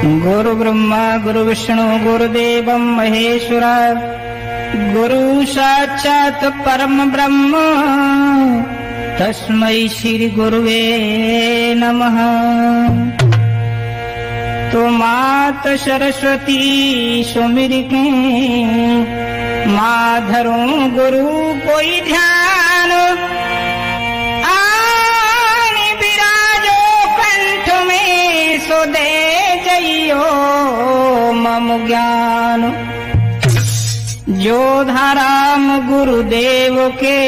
गुरु ब्रह्मा गुरु विष्णु गुरुदेव महेश्वरा गुरु साक्षात् परम ब्रह्म तस्मै श्री गुरुवे नमः। तो मात सरस्वती सुमिर के माधरो गुरु कोई ध्यान आन विराजो कंठ में सो दे जइयो मम ज्ञान। जो धाराम गुरुदेव के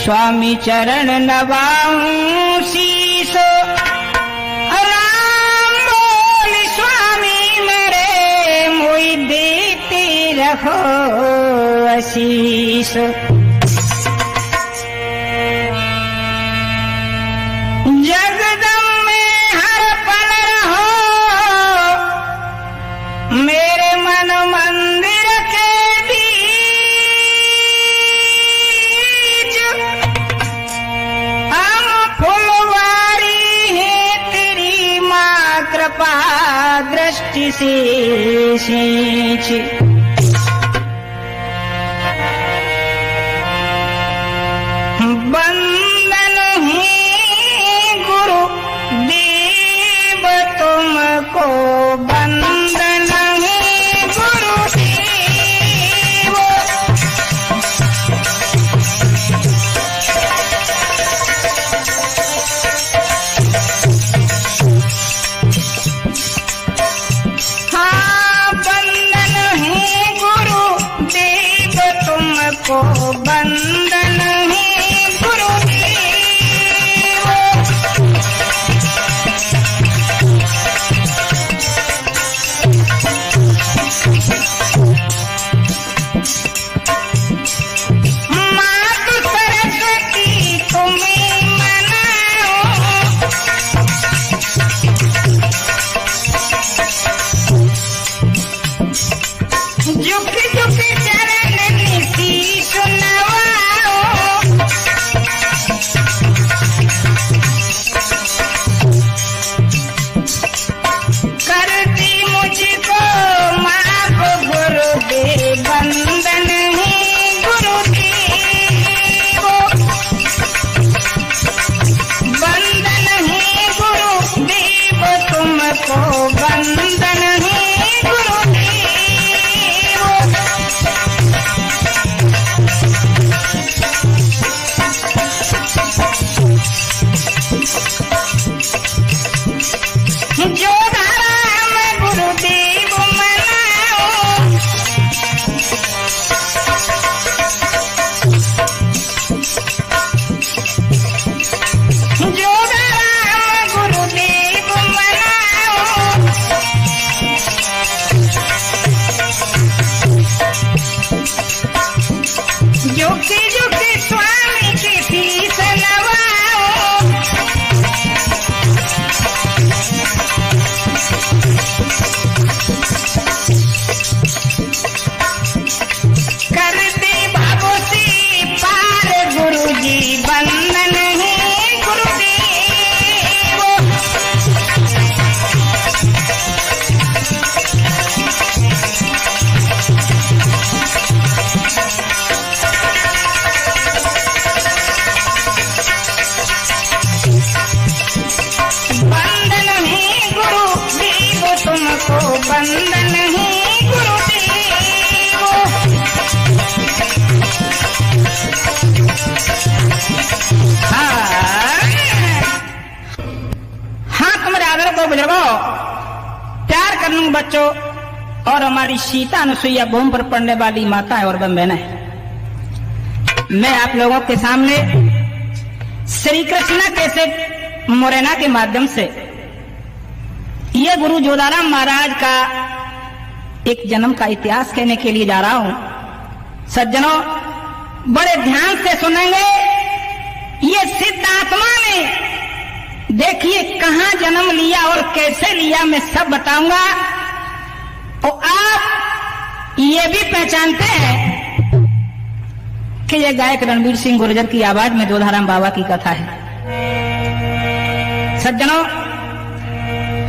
स्वामी चरण नवाऊं शीश राम बोल स्वामी मेरे मोई देते रहो आशीष। जगदम में हर पल रहो मेरे मन मंदिर के बीच। हम फुलवारी है तेरी माँ कृपा दृष्टि से सींच। बंदन है गुरु देव तुमको बंदन है गुरु देव। हाँ बंदन है गुरु देव तुमको बंदन है गुरु देव। मात सरस्वती तुम्हें मनाओ झुक झुक चरण शीश नवाओ। करती मुझको माफ गुरुदेव बंदन है गुरुदेव। बंदन है गुरुदेव तुमको बंदन है गुरुदेव। जो धाराम गुरुदेव मनाओ जो धाराम गुरुदेव मनाओ। झुकी झुकी स्वामी की शीश नवाओ। कर दे भावों से पार गुरुजी बंदन है गुरुदेव। बंदन है गुरुदेव तुमको बंदन है गुरुदेव। हाँ तुम्हारे आदर को बुजुर्गों प्यार करने बच्चों और हमारी सीता अनुसुईया भूमि पर पड़ने वाली माताएं और बहनें, मैं आप लोगों के सामने श्री कृष्ण कैसे मोरेना के माध्यम से ये गुरु जोधाराम महाराज का एक जन्म का इतिहास कहने के लिए जा रहा हूं। सज्जनों बड़े ध्यान से सुनेंगे। ये सिद्ध आत्मा ने देखिए कहां जन्म लिया और कैसे लिया मैं सब बताऊंगा। तो आप ये भी पहचानते हैं कि ये गायक रणवीर सिंह गुर्जर की आवाज में जोधाराम बाबा की कथा है। सज्जनों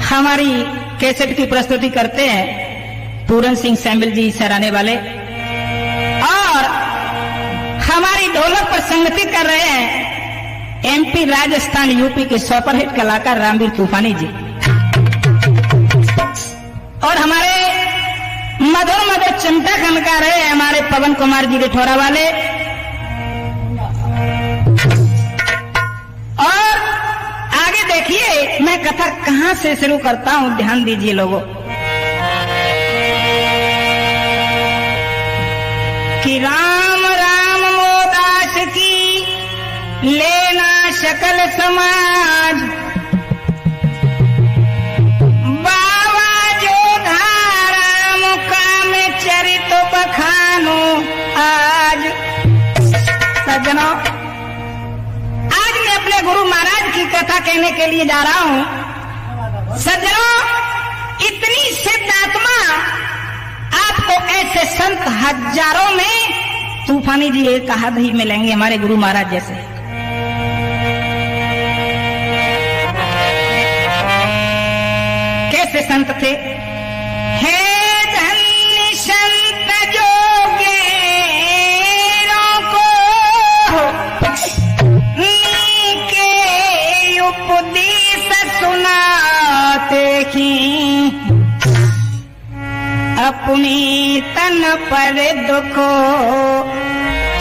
हमारी कैसेट की प्रस्तुति करते हैं पूरन सिंह सैम्बल जी सराहने वाले, और हमारी ढोलक पर संगति कर रहे हैं एमपी, राजस्थान, यूपी के सुपरहिट कलाकार रामवीर तूफानी जी, और हमारे मधुर मधुर चिमटा खनका रहे हैं हमारे पवन कुमार जी रिठौरा वाले। और आगे देखिए मैं कथा कहां से शुरू करता हूं, ध्यान दीजिए लोगों। कि राम राम मोदास की लेना शकल समाज, बाबा जोधा राम का में चरित बखानो आज। सज्जनों, आज मैं अपने गुरु महाराज की कथा कहने के लिए जा रहा हूं। सज्जनों, इतनी सिद्ध आत्मा आपको ऐसे संत हजारों में तूफानी जी एक आध ही मिलेंगे हमारे गुरु महाराज जैसे। कैसे संत थे? हे धन्य संत जोगेरों को नीके उपदेश सुनाते ही, अपनी तन पर दुखो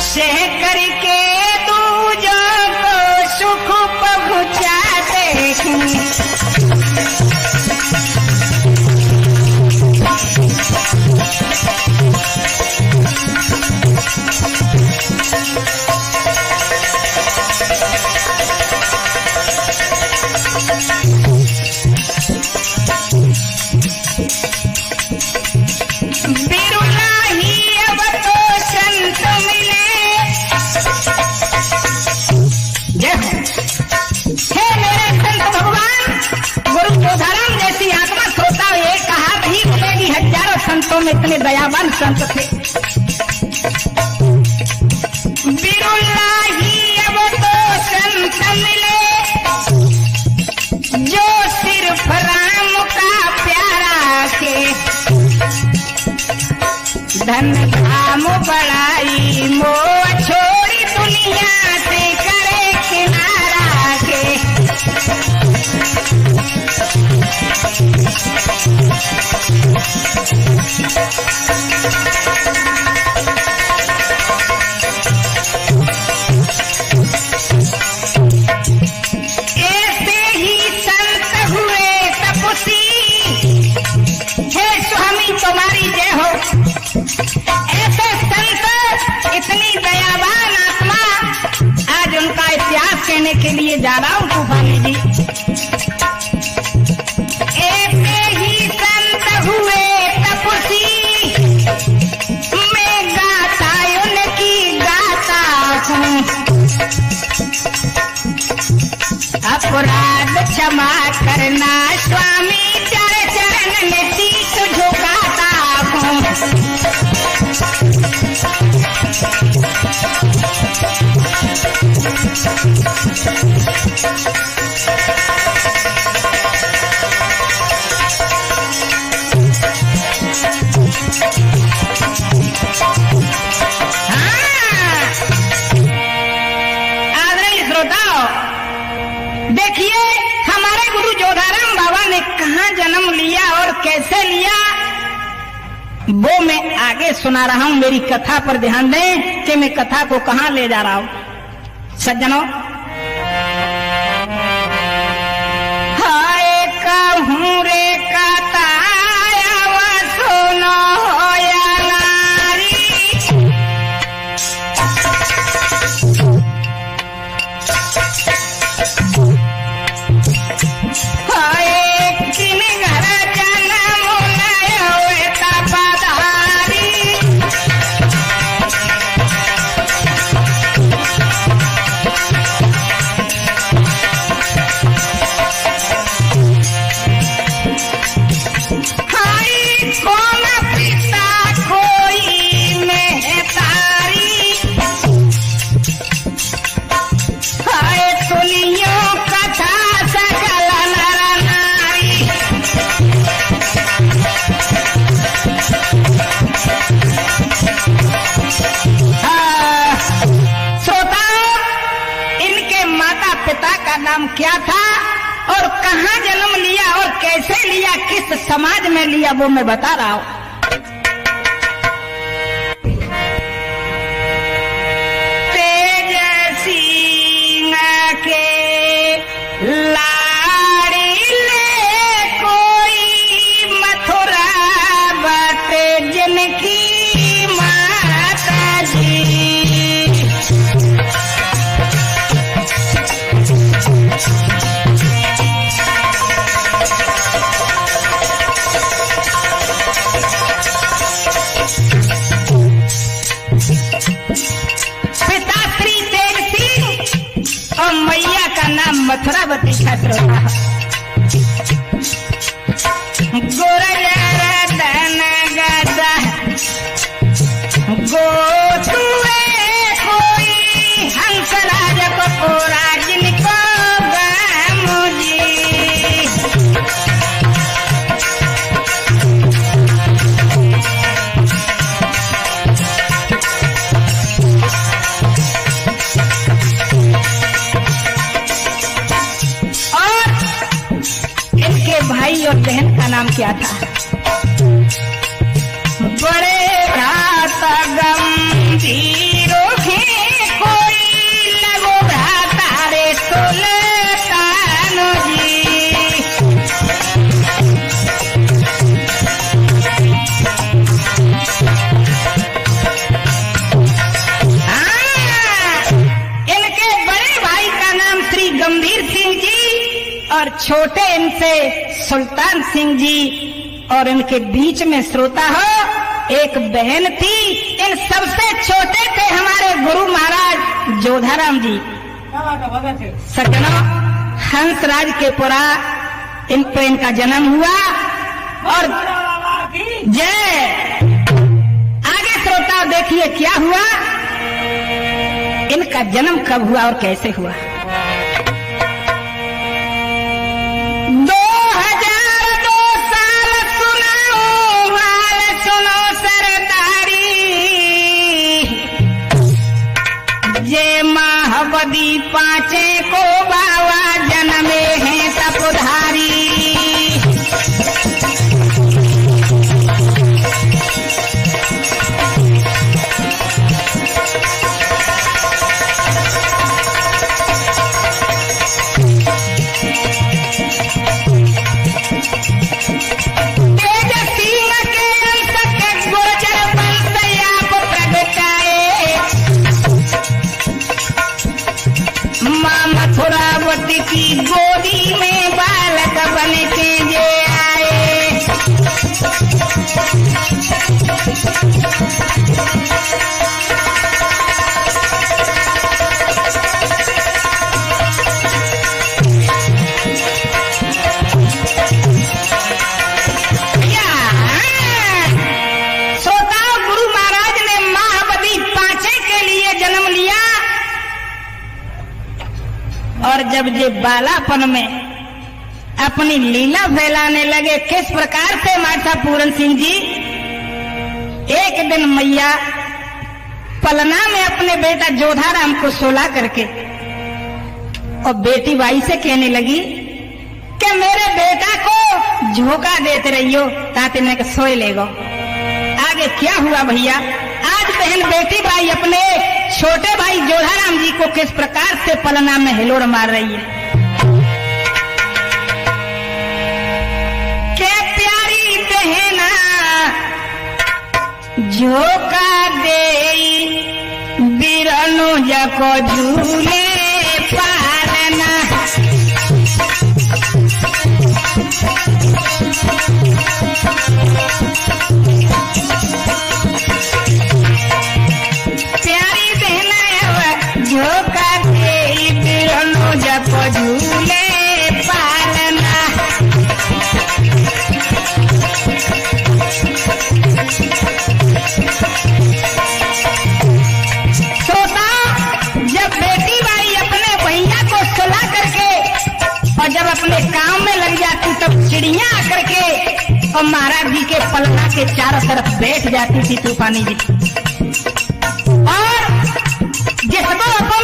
सह करके दूजों को सुख पहुंचाते हैं। संतों में इतने दयावान संत थे। बिरुल्लाही अब तो संत मिले जो सिर्फ राम का प्यारा के, धन धाम बड़ाई मोह छोड़ी दुनिया से करे किनारा के। ऐसे ही संत हुए तपस्वी, हे स्वामी तुम्हारी जय हो। ऐसे संत, इतनी दयावान आत्मा, आज उनका इतिहास कहने के लिए जा रहा हूं तूफानी जी। ऐसे ही संत हुए तपस्वी, मैं गाता उनकी गाता हूँ। अपराध क्षमा करना स्वामी, चरण में शीश झुकाता हूँ। देखिए हमारे गुरु जोधाराम बाबा ने कहां जन्म लिया और कैसे लिया, वो मैं आगे सुना रहा हूं। मेरी कथा पर ध्यान दें कि मैं कथा को कहां ले जा रहा हूं। सज्जनों, हाय कहूं रे कताया व सुनो होया नारी, हाय सुनियो पिता का नाम क्या था और कहाँ जन्म लिया और कैसे लिया, किस समाज में लिया, वो मैं बता रहा हूं। तेज सिंह के लाड़ी ले कोई मथुरा बाटे जिनकी माता जी। पिता श्री तेज सिंह और मैया का नाम मथुरावती छत्र था। गोरजर धन गदा गोतुए कोई हंसराज को पूरा जिनको मुझी। भाई और बहन का नाम क्या था? बड़े भ्राता गंभीरों के कोई लगो भ्राता रे सुल्तान जी। इनके बड़े भाई का नाम श्री गंभीर सिंह जी और छोटे इनसे सुल्तान सिंह जी, और इनके बीच में श्रोता हो एक बहन थी। इन सबसे छोटे थे हमारे गुरु महाराज जोधाराम जी। सज्जनों, हंसराज के पुरा इन पर इनका जन्म हुआ और जय। आगे श्रोता देखिए क्या हुआ, इनका जन्म कब हुआ और कैसे हुआ। 2002 साल सुनाओ हाल सुनो सरदारी, जे महाबदी पांचे को बाबा जन्मे हैं तपधारी। मथुरावती की गोदी में बालक बन के जे आए। श्रोताओं, गुरु महाराज ने महाबदी पांचे के लिए जन्म लिया और जब ये बालापन में अपनी लीला फैलाने लगे, किस प्रकार से माता पूरन सिंह जी। एक दिन मैया पलना में अपने बेटा जोधाराम को सोला करके और बेटी बाई से कहने लगी कि मेरे बेटा को झोंका देते रहियो ताकि मैं सोए लेगो। आगे क्या हुआ भैया, आज बहन बेटी बाई अपने छोटे भाई जोधाराम जी को किस प्रकार से पलना में हिलोड़ मार रही है। के प्यारी बहना झोंका दे बिरनु जको झूले पालना। प्यारी बहना झोंका दे बिरनु जको झूले पालना। सोता जब बेटी बाई अपने भैया को सुला करके और जब अपने काम में लग जाती तब चिड़िया आकर के और महाराज जी के पलना के चारों तरफ बैठ जाती थी तूफानी जी। और जिसको अपन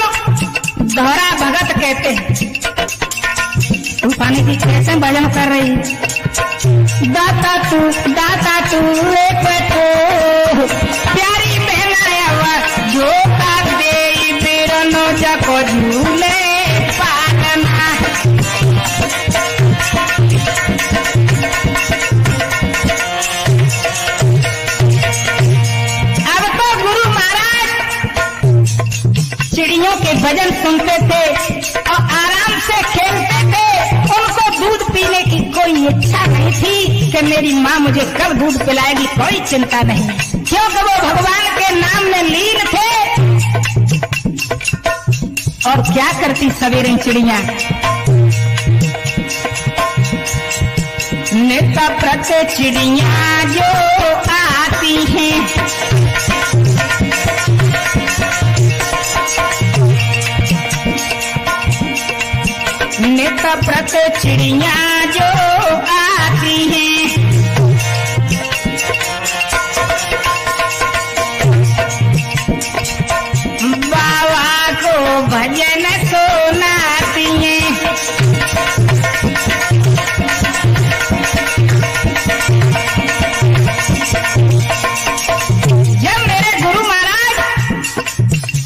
दोहरा भगत के कहते हैं, तूफानी जी कैसे भजन कर रही, दाता तू एक तो प्यारी बहनाया जो का दे बेरनो जाको झूले पालना। अब तो गुरु महाराज चिड़ियों के भजन सुनते थे और आराम से खेलते थे। उनको दूध पीने की कोई इच्छा नहीं थी कि मेरी माँ मुझे कब दूध पिलाएगी, कोई चिंता नहीं, क्योंकि वो भगवान के नाम में लीन थे। और क्या करती सवेरे चिड़िया, नेता प्रत्ये चिड़िया जो आती हैं, नेता प्रत्ये चिड़िया जो आती हैं, बाबा को भजन सुनाती हैं। जब मेरे गुरु महाराज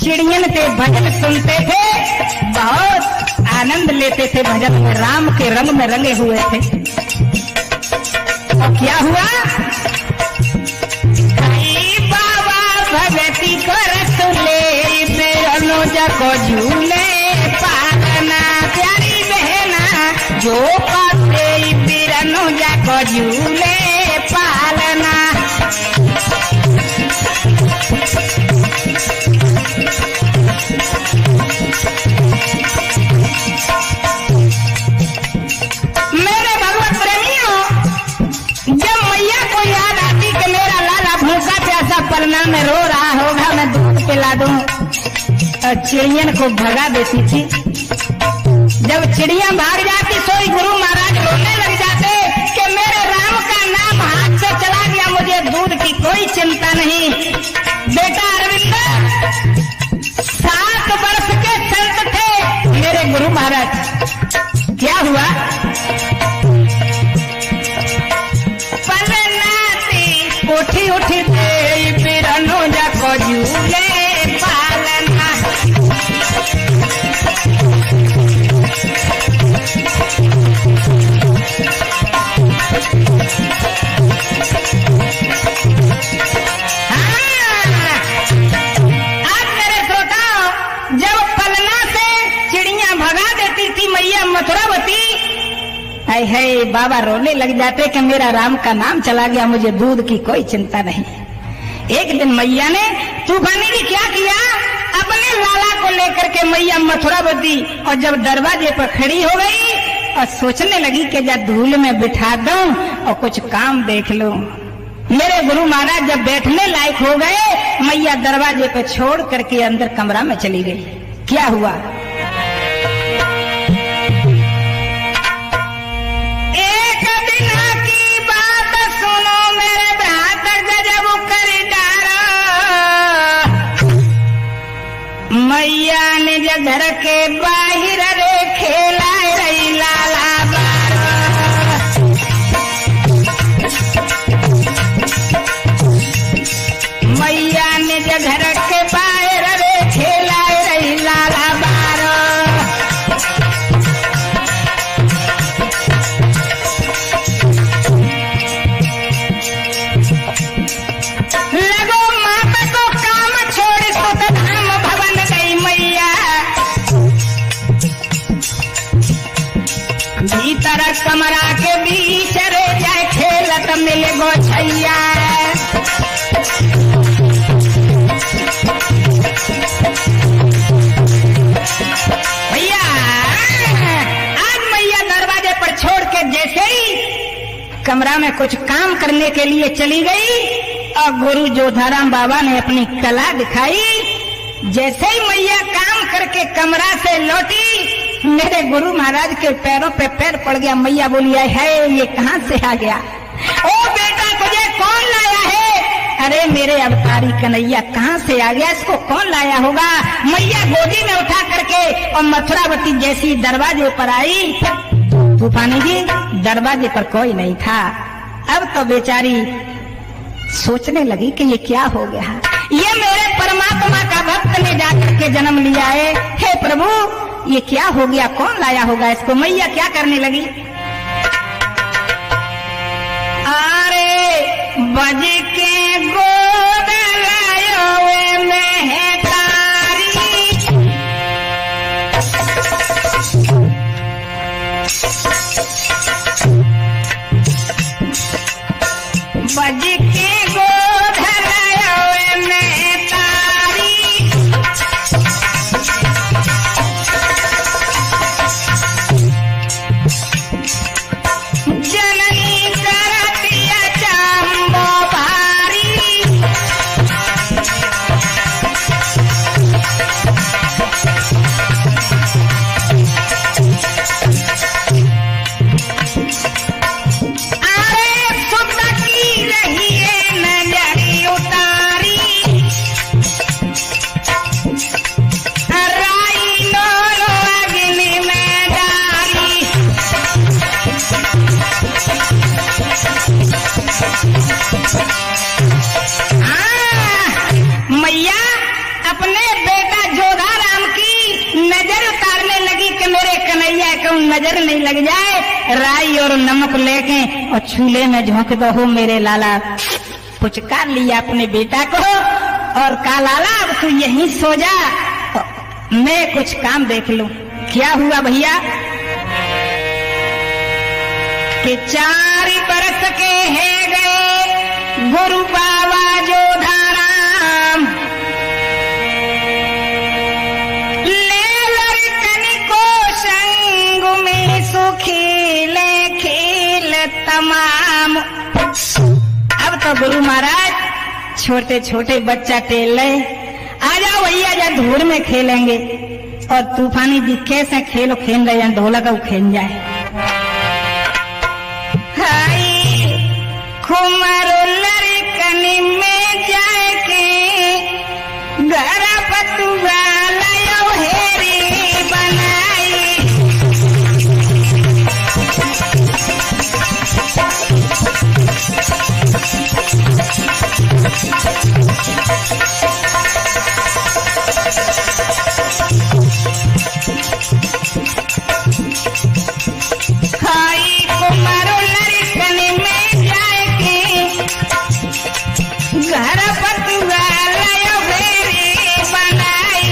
चिड़ियन के भजन सुनते थे, बहुत आनंद लेते थे भजन में, राम के रंग में रंगे हुए थे। और क्या हुआ, बाबा भगती को रसुले बेरनोजा को झूले पालना, प्यारी बहना जो पाते बेरनोजा को झूले पालना। पलना में रो रहा होगा, मैं दूध पिला दूं, और चिड़ियन को भगा देती थी। जब चिड़िया भाग जाती सोई गुरु महाराज रोने लग जाते कि मेरे राम का नाम हाथ से चला गया, मुझे दूध की कोई चिंता नहीं। बेटा अरविंद 7 वर्ष के संत थे मेरे गुरु महाराज। क्या हुआ, उठी उठी दे बिरनोजा को झूले पालना। आज मेरे श्रोताओ, जब पलना से चिड़िया भगा देती थी मैया मथुरावती, है बाबा रोने लग जाते कि मेरा राम का नाम चला गया, मुझे दूध की कोई चिंता नहीं। एक दिन मैया ने तूफानी ने क्या किया, अपने लाला को लेकर के मैया मथुरावती और जब दरवाजे पर खड़ी हो गई और सोचने लगी कि जब धूल में बिठा दूं और कुछ काम देख लूं। मेरे गुरु महाराज जब बैठने लायक हो गए, मैया दरवाजे पे छोड़ करके अंदर कमरा में चली गई। क्या हुआ, मैया ने घर के बाहर रे खेला रही लाला बारा। मैया ने घर के बाहर रे खेला रही लाला बारा। लगो माता को काम छोड़ तो धाम भवन गई मैया। भीतर कमरा के बीच रे जाए खेलत मिल गो छैया। भैया आज मैया दरवाजे पर छोड़ के जैसे ही कमरा में कुछ काम करने के लिए चली गई और गुरु जोधाराम बाबा ने अपनी कला दिखाई। जैसे ही मैया काम करके कमरा से लौटी, मेरे गुरु महाराज के पैरों पे पैर पड़ गया। मैया बोली है ये कहाँ से आ गया? ओ बेटा तुझे कौन लाया है? अरे मेरे अवतारी कन्हैया कहाँ से आ गया, इसको कौन लाया होगा। मैया गोदी में उठा करके और मथुरावती जैसी दरवाजे पर आई। तूफानी जी दरवाजे पर कोई नहीं था। अब तो बेचारी सोचने लगी कि ये क्या हो गया, ये मेरे परमात्मा का भक्त ने जाकर के जन्म लिया है। हे प्रभु ये क्या हो गया, कौन लाया होगा इसको। मैया क्या करने लगी, अरे बज के गोद लायो महतारी, बज के गोद लायो महतारी, जननी करतिया चांबो भारी, अरे सुत की रही है नजरी उतारी, राई लो अग्नि में डाली, मैया अपने बेटा जोधा राम की नजर उतारने लगी कि मेरे कन्हैया को नजर नहीं लग जाए। राई और नमक लेके और चूल्हे में झोंक दो हो मेरे लाला। पुचकार लिया अपने बेटा को और कहा लाला अब तू यहीं सो जा, मैं कुछ काम देख लूं। क्या हुआ भैया कि 4 बरस के है गए गुरु बाबा जोधा राम, ले लड़कनी को संग में सुखीले खेल तमाम। अब तो गुरु महाराज छोटे छोटे बच्चा टेल ले, आ जाओ भैया जा धूड़ में खेलेंगे। और तूफानी जी कैसे खेलो खेल रहे हैं, ढोलक खेल जाए। खुमरो लड़कनी में जाके घर पतुआ लयो हेरी बनाई, कुमारो लड़कनी में घर पतुआ लयो बेरी बनाई,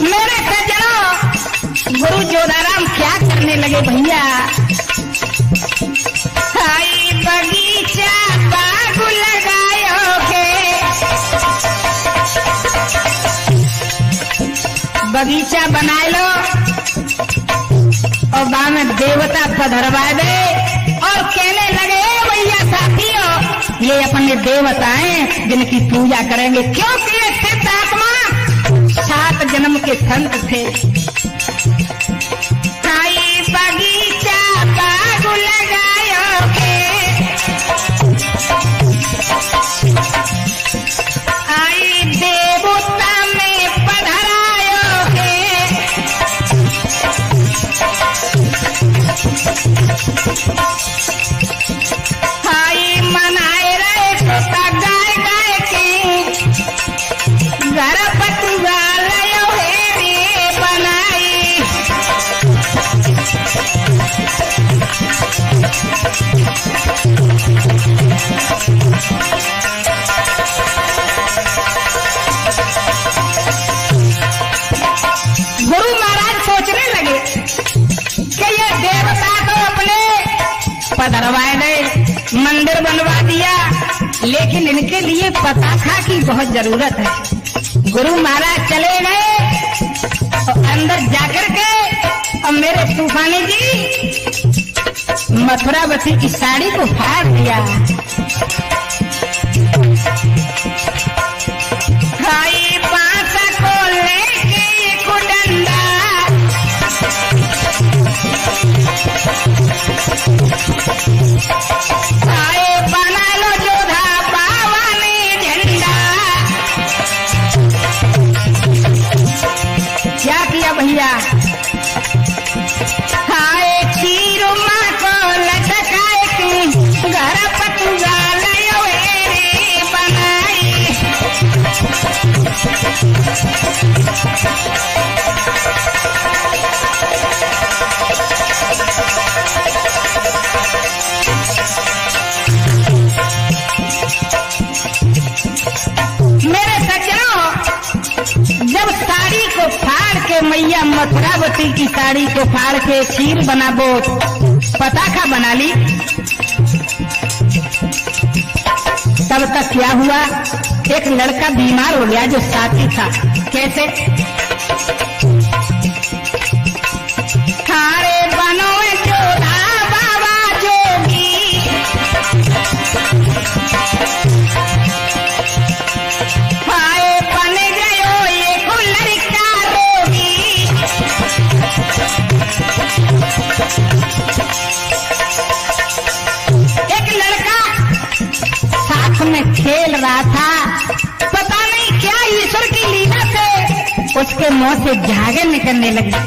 मेरे सज्जनों गुरु जोधाराम क्या करने लगे भैया, हाई बगीचा बाग लगायो के, बगीचा बनाए लो और गाँव में देवता पधरवा दे और कहने लगे भैया साथियों ये अपने देवता हैं जिनकी पूजा करेंगे, क्योंकि ये सिद्ध आत्मा 7 जन्म के संत थे। आई बगीचा बाग लगायो के, आई देवता में पधरायो के, हाई मनाए रहे तोता गाय गाय के, घर पतुआ लयो हेरी बनाई, गुरु महाराज सोचने लगे कि ये देवता तो अपने पधरवाए गए, मंदिर बनवा दिया, लेकिन इनके लिए पताखा की बहुत जरूरत है। गुरु महाराज चले गए और अंदर जाकर के और मेरे तूफानी जी मथुरावती की साड़ी को फाड़ दिया। खाई बांस को लेके एक डंडा के मैया मथुरावती की साड़ी को फाड़ के खीर बनाबो, पता का बना ली। तब तक क्या हुआ, एक लड़का बीमार हो गया जो साथी था। कैसे? खारे बनो जोधा बाबा जोगी, हाय बन गयो एक लड़का रोगी। एक लड़का साथ में खेल रहा था, पता नहीं क्या ईश्वर की लीला से उसके मुंह से झागे निकलने लगी।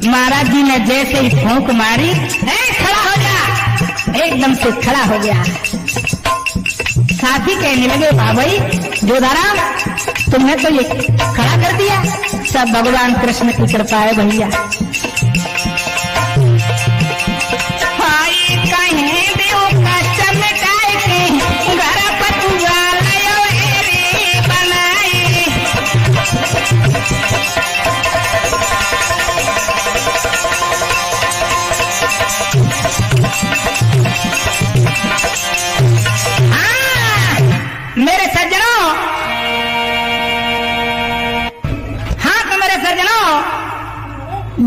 महाराज जी ने जैसे ही फूंक मारी, खड़ा हो जा, एकदम से खड़ा हो गया। साथी कहने लगे, भाई जोधाराम तुमने तो ये खड़ा कर दिया, सब भगवान कृष्ण की कृपा है भैया। भाई कहीं देव कष्ट मिटाए के घर पतुआ लयो रे बनाए। मेरे सज्जनों, हाँ तो मेरे सज्जनों,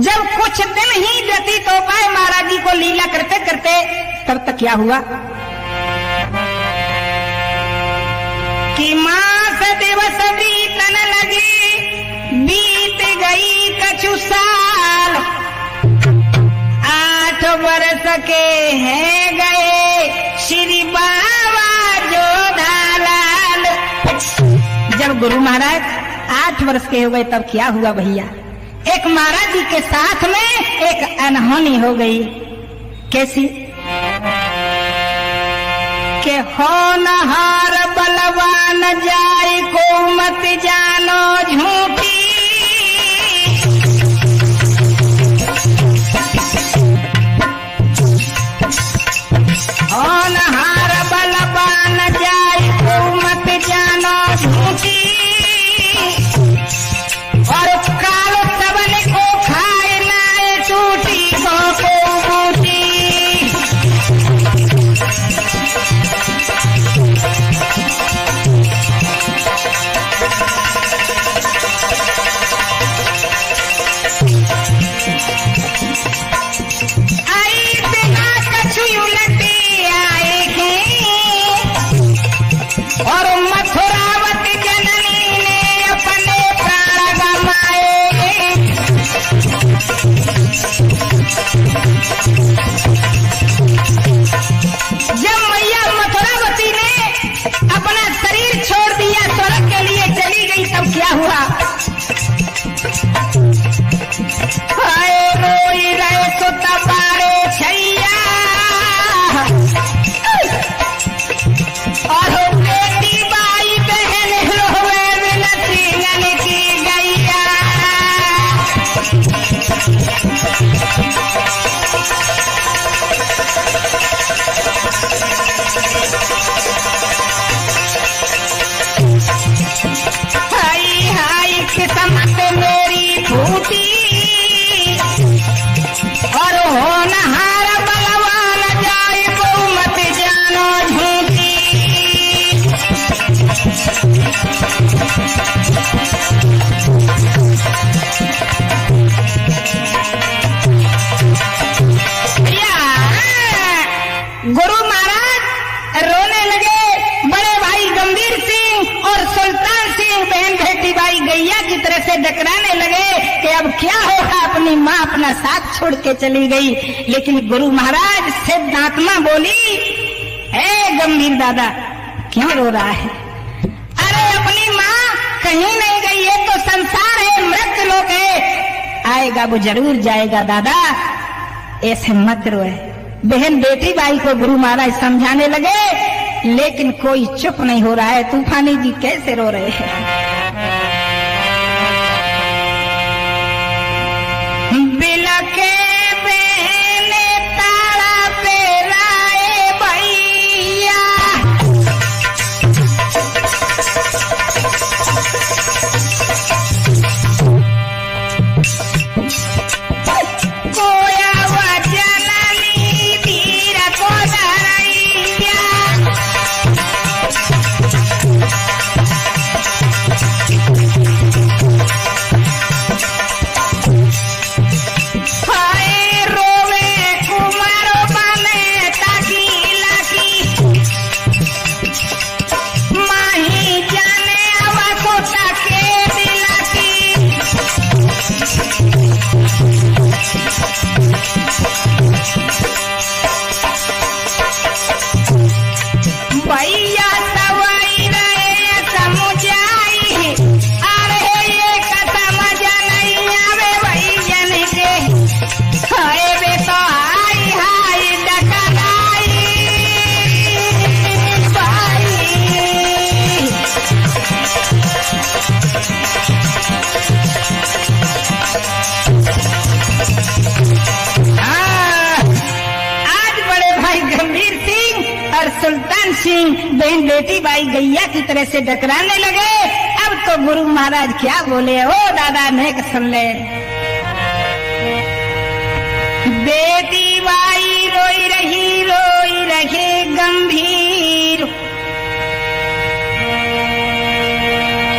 जब कुछ दिन ही व्यतीत हो पाए महाराज जी को लीला करते करते, तब तक क्या हुआ कि मास दिवस बीतन लगे, बीत गई कछु साल, 8 वर्ष के हैं गए श्री बाबा जोधालाल। जब गुरु महाराज 8 वर्ष के हो गए तब क्या हुआ भैया, एक महाराज जी के साथ में एक अनहोनी हो गई। कैसी? के होनहार बलवान जाय को मत जानो झूठी, होनहार बलवान जाय को मत जानो झूठी, और काल सबन को खाए नाए टूटी को बूटी। आई बिना कछु उलटी आए हैं, और मथुरावत जननी ने अपने प्राण गमाए। जब मैया मथुरावती ने अपना शरीर छोड़ दिया, स्वर्ग के लिए चली गई, तब क्या हुआ, हाय रोई रहे सुत पारे छैया, और बेटी बाई बहन रोवे विनती गन की गैया। हाय हाय किस्मत मेरी फूटी, और होनहार बलवान जाए को मत जानो झूठी। गुरु महाराज रोने लगे। बड़े भाई गंभीर सिंह और सुल्तान सिंह बहन बेटी भाई गैया की तरह से डकराने लगे कि अब क्या होगा, अपनी माँ अपना साथ छोड़ के चली गई। लेकिन गुरु महाराज सिद्धात्मा बोली, हे गंभीर दादा क्यों रो रहा है? अरे अपनी माँ कहीं नहीं गई, ये तो संसार है, मृत लोक है, आएगा वो जरूर जाएगा दादा, ऐसे मत रोए। बहन बेटी भाई को गुरु महाराज समझाने लगे, लेकिन कोई चुप नहीं हो रहा है। तूफानी जी कैसे रो रहे हैं? बिलके बहने तारा पे राय भैया, बहन बेटी भाई गैया की तरह से डकराने लगे। अब तो गुरु महाराज क्या बोले, ओ दादा नेक सुन ले। बेटी भाई रोई रही गंभीर,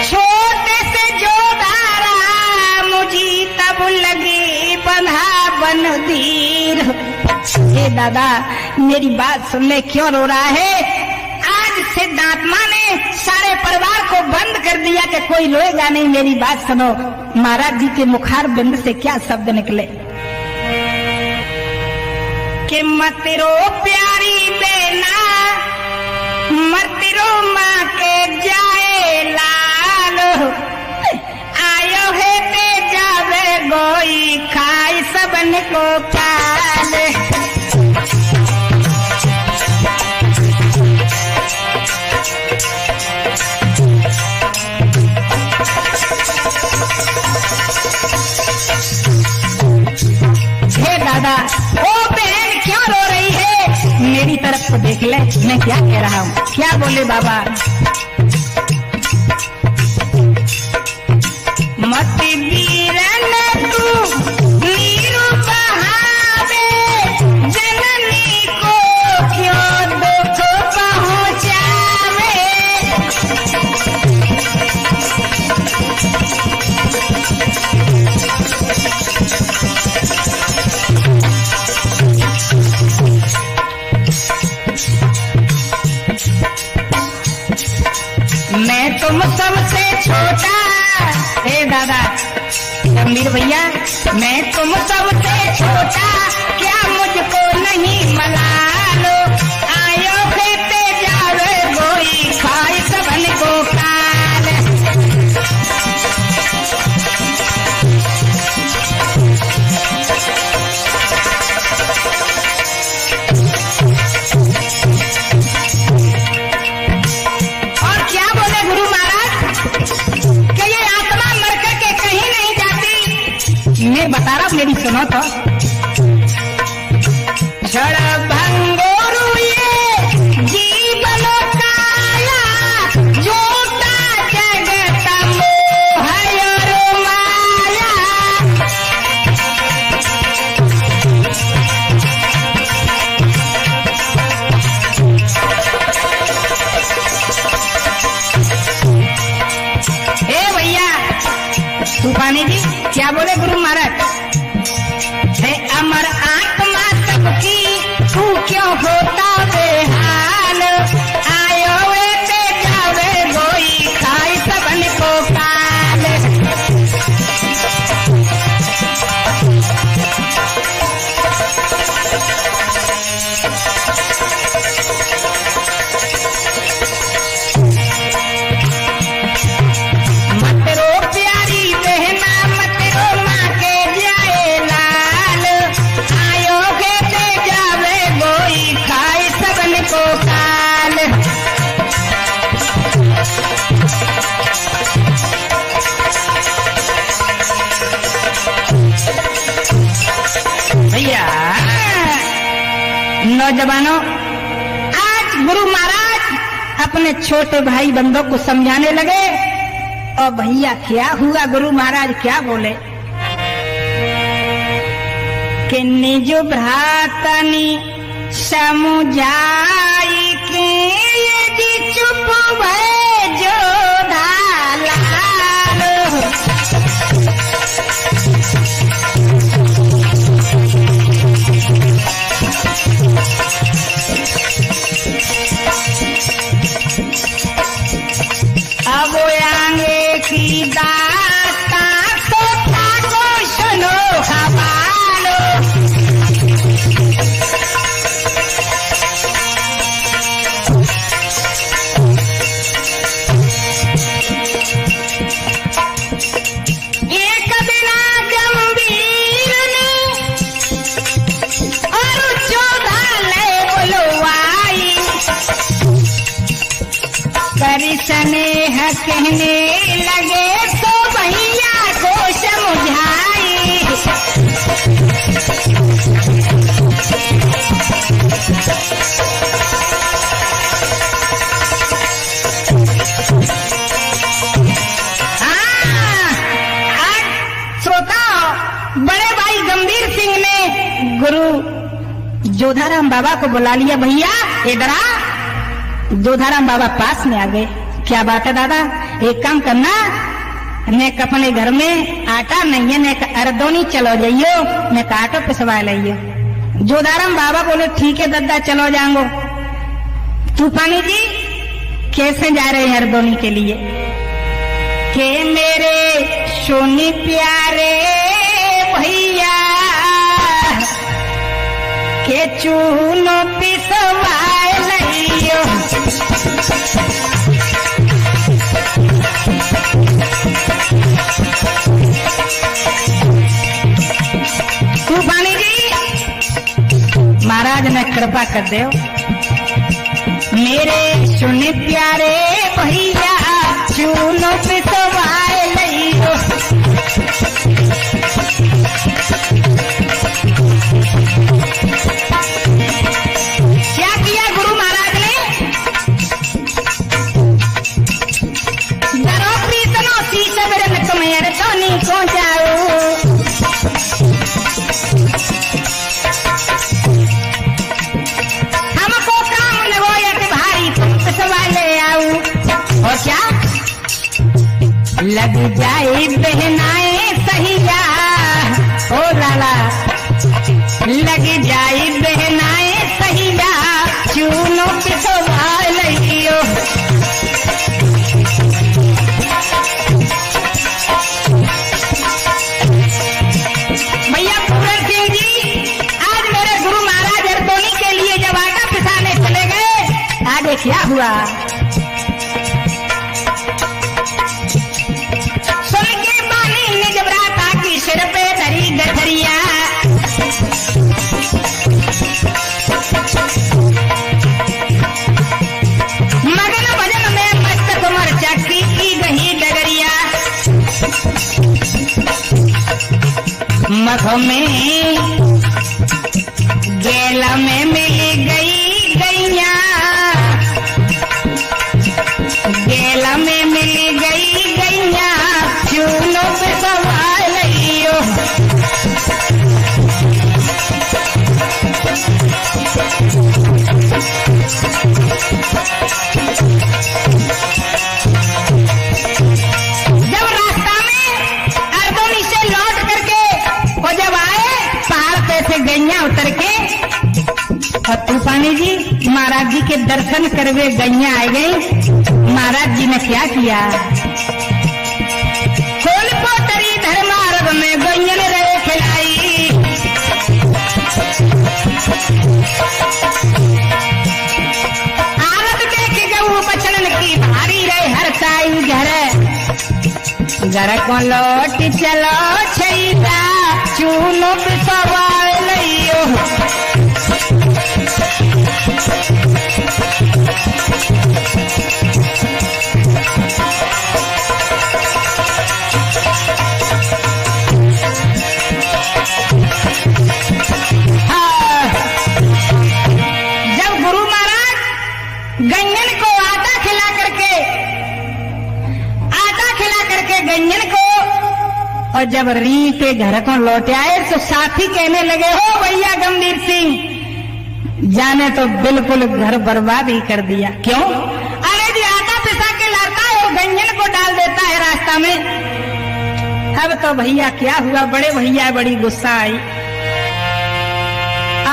छोटे से जो धारा मुझी तब लगी बंधा बन दीर। हे दादा मेरी बात सुन ले, क्यों रो रहा है? आज सिद्धात्मा ने सारे परिवार को बंद कर दिया कि कोई रोएगा नहीं। मेरी बात सुनो, महाराज जी के मुखार बिंद से क्या शब्द निकले कि मत रो प्यारी बेना, मत रो माँ के जाए लाल, आयो है ते जावे गोई खाई सबन को काल। हे दादा, ओ बहन क्यों रो रही है? मेरी तरफ को देख ले, मैं क्या कह रहा हूँ। क्या बोले बाबा? मत वीरन तू नीरू बहावे, जननी को क्यों दुख पहुँचावे। मैं तुम सबसे छोटा, हे दादा गंभीर भैया, मैं तुम सबसे छोटा, क्या मुझको नहीं मलालो, आयो खेते जावे गोई खाई सबन को काल। मैं बता रहा हूँ, मेरी सुनो तो। जड़ भंगोरू ये जीवन काला, जोता जगत मोह और माया। ए भैया तूफानी जी क्या बोले गुरु महाराज? है अमर आत्मा सबकी, तू क्यों होता बेहाल, आयो ते जावे गोई खाई सबन को काल। मत रो प्यारी बहना, मत रो माँ के जाए लाल, आयो के ते जावे गोई खाई सबन को काल। भैया नौजवानों, आज गुरु महाराज अपने छोटे भाई बंदों को समझाने लगे। और भैया क्या हुआ? गुरु महाराज क्या बोले कि निज भ्रातनी समुझाई के यदि चुप भय जो धालाल। अब आगे की दाता सोता को सुनो हवालो। एक बिना गंभीर ने और चौधा ले बुलवाई, करी स्नेह कहने लगे तो भैया को समझाई। जोधाराम बाबा को बुला लिया। भैया इधर आ। जोधाराम बाबा पास में आ गए। क्या बात है दादा? एक काम करना, नेक अपने घर में आटा नहीं है, नेक अरदोनी चलो जाइयो, नेक आटो पिसवा लियो। जोधाराम बाबा बोले ठीक है दादा चलो जाऊंगो। तूफानी जी कैसे जा रहे हैं अरदोनी के लिए? के मेरे सोनी प्यारे भैया के चूनो पिसवा लियो। तूफानी जी महाराज ने कृपा कर दो। मेरे सुने प्यारे भैया चूनो पिसवा लियो। क्या किया गुरु महाराज ने? डरो प्रीतनो सी सबरे में तुम्हें अरदोनी को जाओ। हमको काम न हो या कि भारी तुम पिसवा ले आओ। और क्या लग जाए बहनाए सहिया, ओ लाला लग जाए बहनाए सहिया चूनो पिसवा लियो। भैया पूरन सिंह जी आज मेरे गुरु महाराज अरदोनी के लिए जब आटा पिसाने चले गए, आगे क्या हुआ? सुन के बानी ने जब राता की सिर पे धरी गठरिया, मगन भजन में मस्त कुमार चक्की की गही डगरिया। मख में गेला में मिल गई गैया, गेला में मिल गई गैया चूनो पिसवा लियो। जब रास्ता में अरदोनी से लौट करके और जब आए पहाड़ पे से गैया उतर के, और तूफानी जी महाराज जी के दर्शन करवे गैया आ गई। महाराज जी ने क्या किया? खोल पोटरी धर्मार्थ में गैया ने रहे खिलाई। आलत देख गऊ बचन की भारी रहे हर साई घर को लौट चलो छैला चूनो पिसवा लियो। जब गुरु महाराज गंजन को आटा खिला करके गंजन को, और जब री के घर को लौट आए तो साथी कहने लगे, हो भैया गंभीर सिंह जाने तो बिल्कुल घर बर्बाद ही कर दिया। क्यों? अरे जी आटा पिसा के लाता है और गंजन को डाल देता है रास्ता में। अब तो भैया क्या हुआ? बड़े भैया बड़ी गुस्सा आई।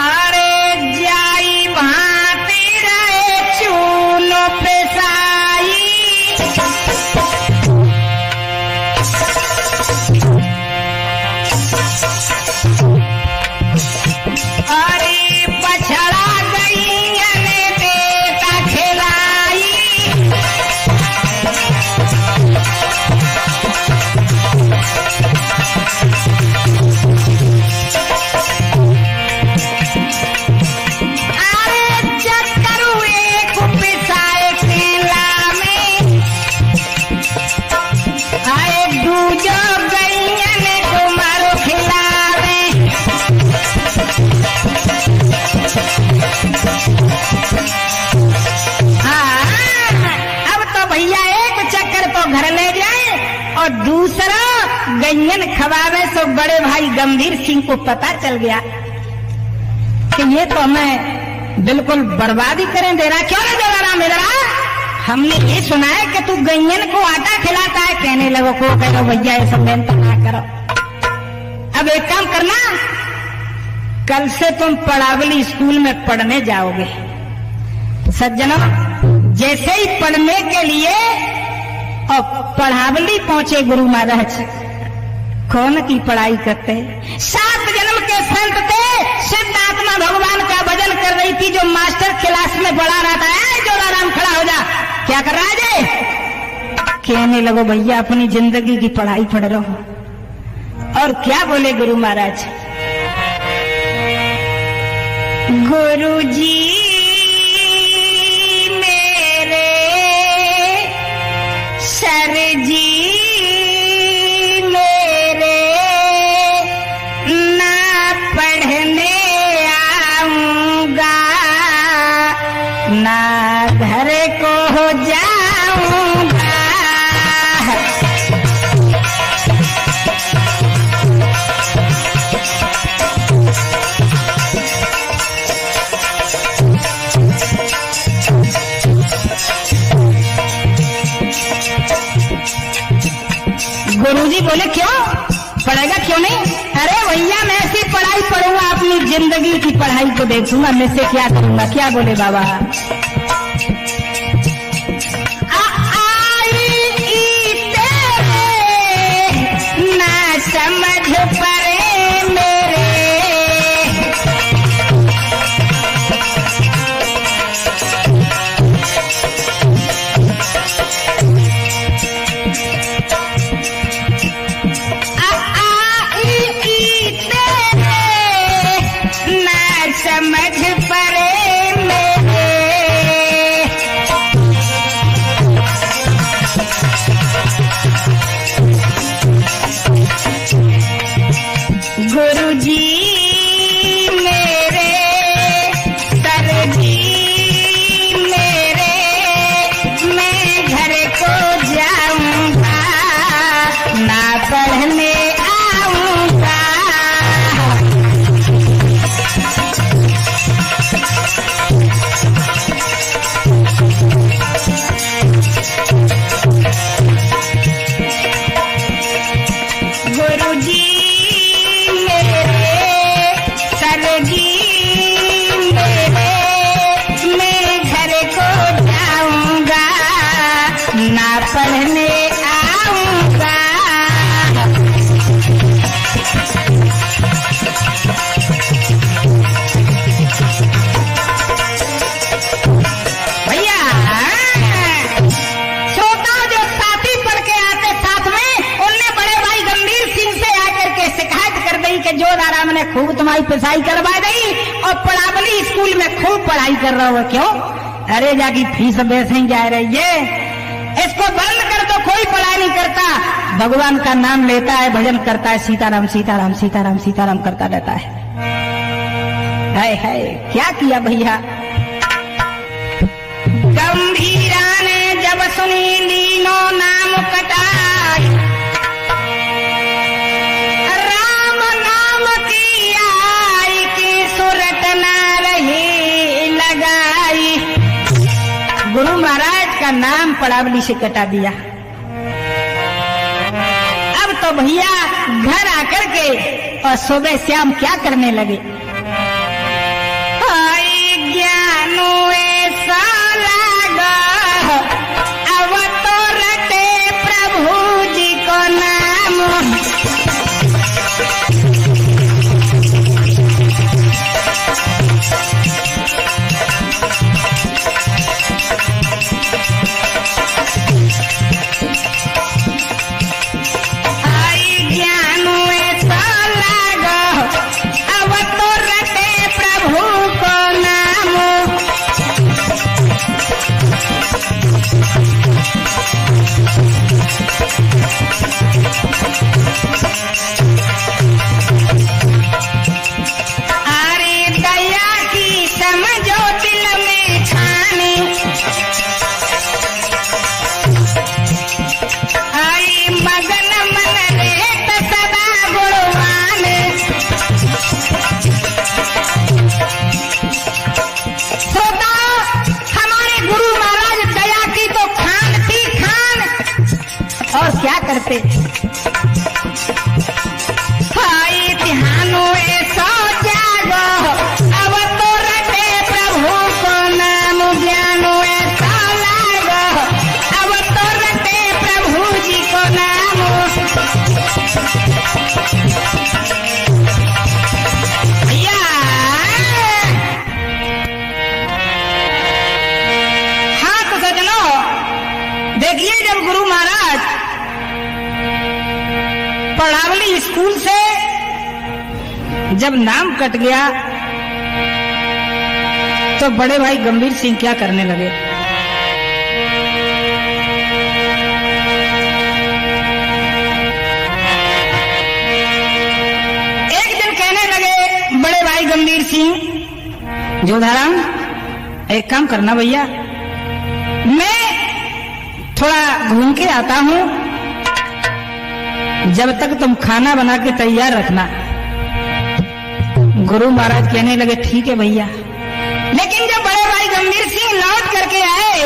अरे जाई भांति रहे चूनो पिसाई, अरे पछड़ा गई ने बेटा खिलाई। अरे चक्करू एक पिसाए किला में, आए दूजो गैया ने कुमारो खिलावे। अब तो भैया एक चक्कर तो घर ले जाए और दूसरा गंजन खवावे। सो बड़े भाई गंभीर सिंह को पता चल गया कि ये तो हमें बिल्कुल बर्बादी करें दे रहा। क्यों नहीं जलाराम इधर आ, हमने ये सुना है कि तू गैयन को आटा खिलाता है। कहने लगो को कहो भैया ये सब मेहनत ना करो। अब एक काम करना, कल से तुम पड़ावली स्कूल में पढ़ने जाओगे। सज्जनों, जैसे ही पढ़ने के लिए और पढ़ावली पहुंचे गुरु महाराज, कौन की पढ़ाई करते? 7 जन्म के संत थे, सिद्ध आत्मा भगवान का भजन कर रही थी। जो मास्टर क्लास में पढ़ा रहा था, जोराराम खड़ा हो जा, क्या कर रहा है जी? कहने लगो भैया अपनी जिंदगी की पढ़ाई पढ़ रहा हूं। और क्या बोले गुरु महाराज? गुरु जी मेरे सर जी मेरे ना पढ़ने आऊंगा ना घर को जाऊंगा। गुरुजी बोले क्यों पढ़ेगा, क्यों नहीं? अरे भैया मैं ऐसी पढ़ाई पढ़ूंगा, अपनी जिंदगी की पढ़ाई को देखूंगा, मैं से क्या करूंगा। क्या बोले बाबा? ना समझ पड़े मेरे समझ पड़े मेरे गुरुजी मेरे सर जी मेरे मैं घर को जाऊंगा ना पढ़ने आऊंगा। गुरुजी मेरे सर जी मेरे मैं घर को जाऊंगा ना पढ़ने आऊंगा। भैया श्रोता जो साथी पढ़ के आते साथ में, उनने बड़े भाई गंभीर सिंह से आकर के शिकायत कर दी कि जोराराम ने खूब तुम्हारी पिसाई करवा दी और पड़ावली स्कूल में खूब पढ़ाई कर रहा हो। क्यों? अरे जाकी फीस वैसे ही जा रही है, इसको बंद कर दो, कोई पढ़ाई नहीं करता, भगवान का नाम लेता है, भजन करता है, सीताराम सीताराम सीताराम सीताराम करता रहता है। हाय क्या किया भैया? गंभीरा ने जब सुनी लीनो नाम कटाई, राम नाम की आई की सुरत ना रही लगाई। गुरु महाराज का नाम पड़ावली से कटा दिया। अब तो भैया घर आकर के और सुबह शाम क्या करने लगे? ज्ञानो ऐसा लगा अब तो रटे प्रभु जी को नाम। ज्ञानो ऐसा लगा अब तो करते। हाय ध्यानो ऐसा जागो, अब तो रटे प्रभु को नाम, ज्ञानो ऐसा लागो, अब तो रटे प्रभु जी को नाम। भैया हाँ तो सजनो देखिए, जब गुरु महाराज पढ़ावली स्कूल से जब नाम कट गया तो बड़े भाई गंभीर सिंह क्या करने लगे। एक दिन कहने लगे बड़े भाई गंभीर सिंह, जोधाराम एक काम करना भैया, मैं थोड़ा घूम के आता हूं, जब तक तुम खाना बना के तैयार रखना। गुरु महाराज कहने लगे ठीक है भैया। लेकिन जब बड़े भाई गंभीर सिंह लौट करके आए,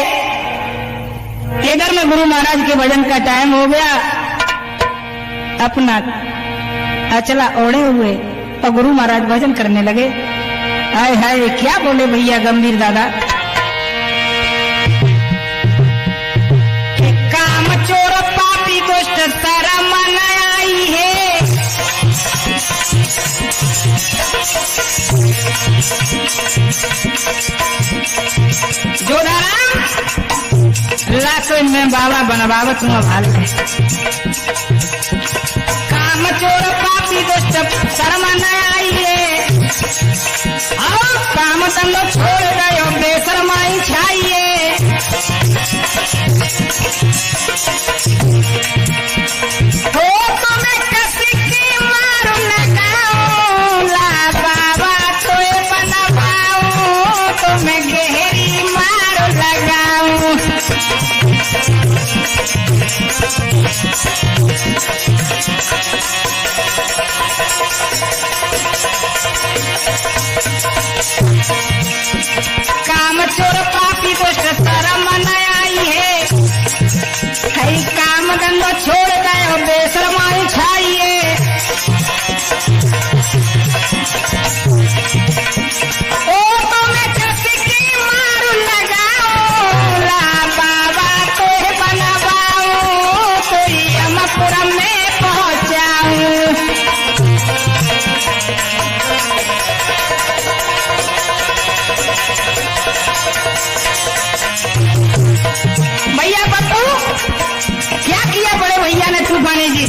इधर में गुरु महाराज के भजन का टाइम हो गया, अपना अचला ओढ़े हुए और गुरु महाराज भजन करने लगे। हाय हाय क्या बोले भैया गंभीर दादा, काम चोर पापी दुष्ट शरम न आई है, जोधाराम लासो में बाबा बनवावत हूँ भाल है। काम चोर पापी दुष्ट शर्म न आई है, और काम धंधो छोड़ गयो बेशर्माई छाइए। हो तो मैं कसी की मारू लगाऊं, ला बाबा तोए बनवाऊं, तो मैं गहरी मारू लगाऊं। काम चोर पापी दुष्ट शरम न आई है, काम धंधो छोड़ गए बेशर्माई छाइए। ओ तो मैं कसी की मारू लगाऊं, ला बाबा तोहे बनवाऊं, तो यमपुर में पहुंचाऊं। भैया पप्पू क्या किया बड़े भैया ने तूफानी जी,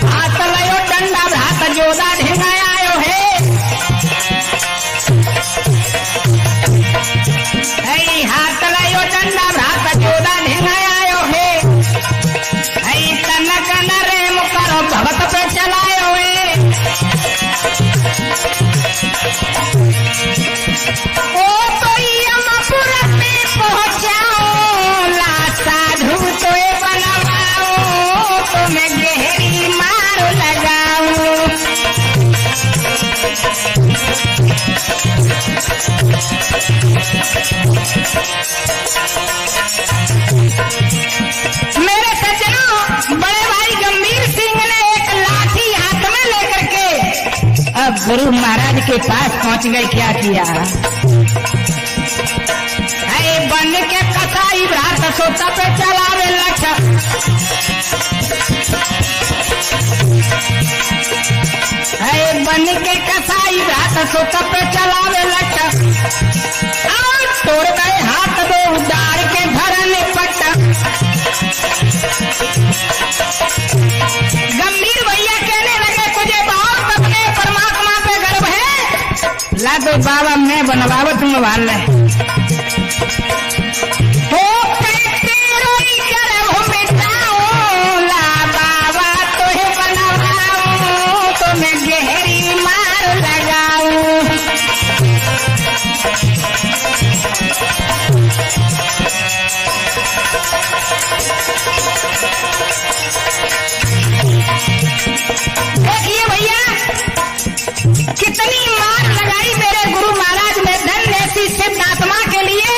हाथ लयो डंडा हाथ जोदा ढेंगायो है, हाथ लयो डंडा हाथ जोदा ढेंगायो है, तन कन रेम करो भगत पे चलायो है। ओ तो यमपुर में पहुंचाऊं, ला साधु तोए बनवाऊं, तो मैं गहरी मारू लगाऊं। मेरे सज्जनों, बड़े भाई गंभीर सिंह ने एक लाठी हाथ में लेकर के अब गुरु महाराज के पास पहुंच गए। क्या किया, बन के कसाई भ्रात सोता पे चलावे लक्ष्य, बन के कसाई भ्रात सोता पे चलावे लक्ष्य, और तोड़ गए हाथ दो उदार के धरने पट। गंभीर भैया कहने लगे तुझे बहुत अपने परमात्मा पे गर्व है, ला दो बाबा मैं बनवावत हूँ भाल ले। देखिए भैया कितनी मार लगाई मेरे गुरु महाराज ने, धन ऐसी सिद्ध आत्मा के लिए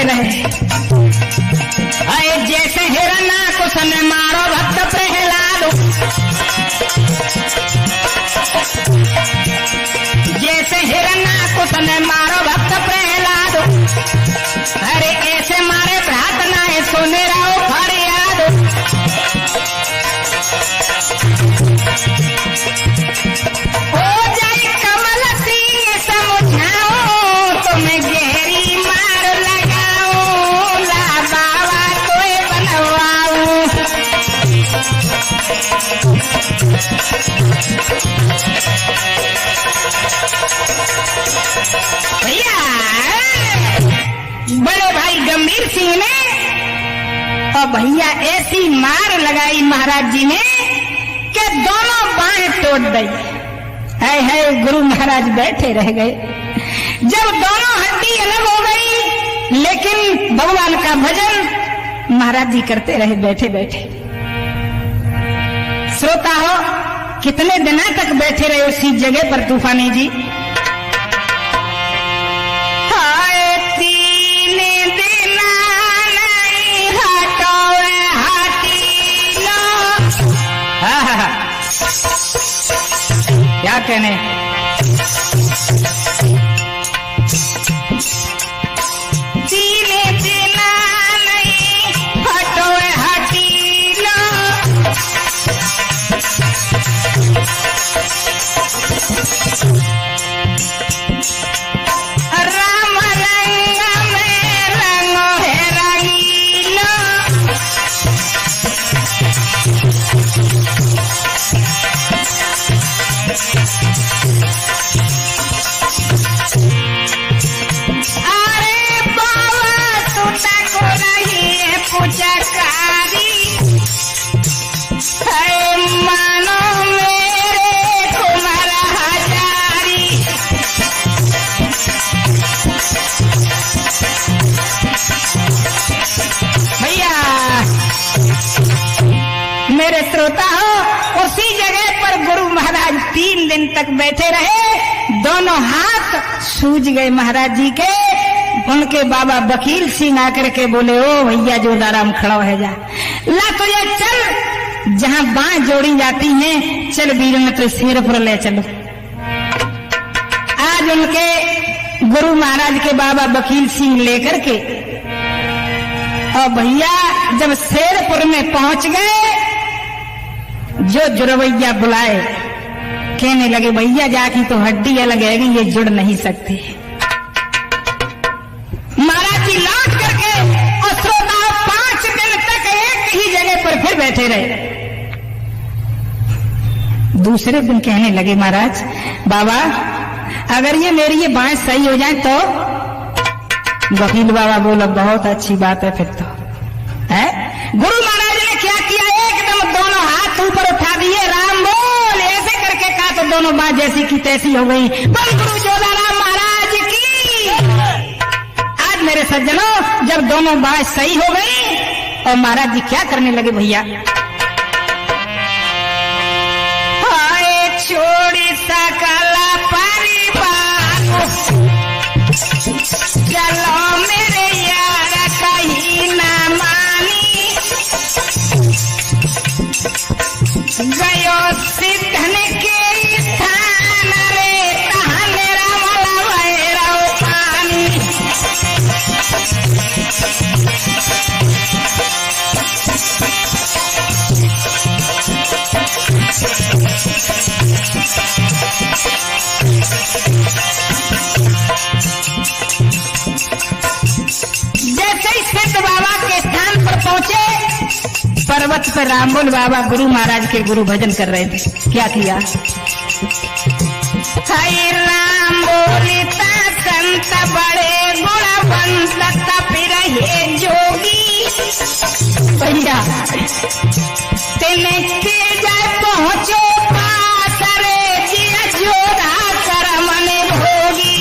रहे। अरे जैसे हिरण्यकुश ने मारो भक्त प्रहलाद, जैसे हिरण्यकुश ने मारो भक्त प्रहलाद, अरे ऐसे मारे भ्रात नाए सोने राव फरियाद। ओ जाई कमल सिंह समझाओ, तुम्हें गहरी मार लगाओ, ला बाबा कोई बनवाऊं। भैया बड़े भाई गंभीर सिंह ने और भैया ऐसी मार लगाई महाराज जी ने कि दोनों बाहें तोड़ दी। है गुरु महाराज बैठे रह गए। जब दोनों हड्डी अलग हो गई, लेकिन भगवान का भजन महाराज जी करते रहे बैठे बैठे। श्रोता हो, कितने दिनों तक बैठे रहे उसी जगह पर तूफानी जी? क्या कहने, तीने दिना नहीं हटोए हटीलो, राम रंग में रंगो है रंगीलो। अरे बाबा टूटा को नहीं है पुचकारी, है मानो मेरे कुमार हजारी। भैया मेरे श्रोता हो, उसी जगह पर गुरु महाराज 3 दिन तक बैठे रहे। दोनों हाथ सूज गए महाराज जी के। उनके बाबा वकील सिंह आकर के बोले, ओ भैया जोदाराम खड़ा है जा, ला तो ये चल, जहां बांह जोड़ी जाती हैं, चल वीर में तो सिर पर ले चलो। आज उनके गुरु महाराज के बाबा वकील सिंह लेकर के और भैया जब शेरपुर में पहुंच गए, जो जुड़वैया बुलाए, कहने लगे भैया जाकी तो हड्डी अलग है, ये जुड़ नहीं सकती। महाराज जी लौट करके और श्रोता 5 दिन तक एक ही जगह पर फिर बैठे रहे। दूसरे दिन कहने लगे महाराज बाबा, अगर ये मेरी ये बाँह सही हो जाए तो? वकील बाबा बोला बहुत अच्छी बात है फिर तो। है गुरु महाराज ने क्या किया, एकदम दोनों हाथ ऊपर उठा दिए, राम बोल, ऐसे करके कहा तो दोनों बात जैसी की तैसी हो गई। बोल गुरु जोधाराम महाराज की। आज मेरे सज्जनों, जब दोनों बात सही हो गई और महाराज जी क्या करने लगे भैया, हाय छोड़ी सकला परिवार, चलो मेरे यार कहीं ना मानी, गयो सिद्धन के स्थान रे, कहा मेरा वाला भैरव पानी। जैसे ही सिद्ध बाबा के स्थान पर पहुंचे, पर्वत पर रामबोल बाबा गुरु महाराज के गुरु भजन कर रहे थे। क्या किया, हाय राम बोलिता संत बड़े गुणवंत तपिर हे जोगी, भैया तेने के जाए पहुंचो पास रे, जिया जोधा कर मने भोगी।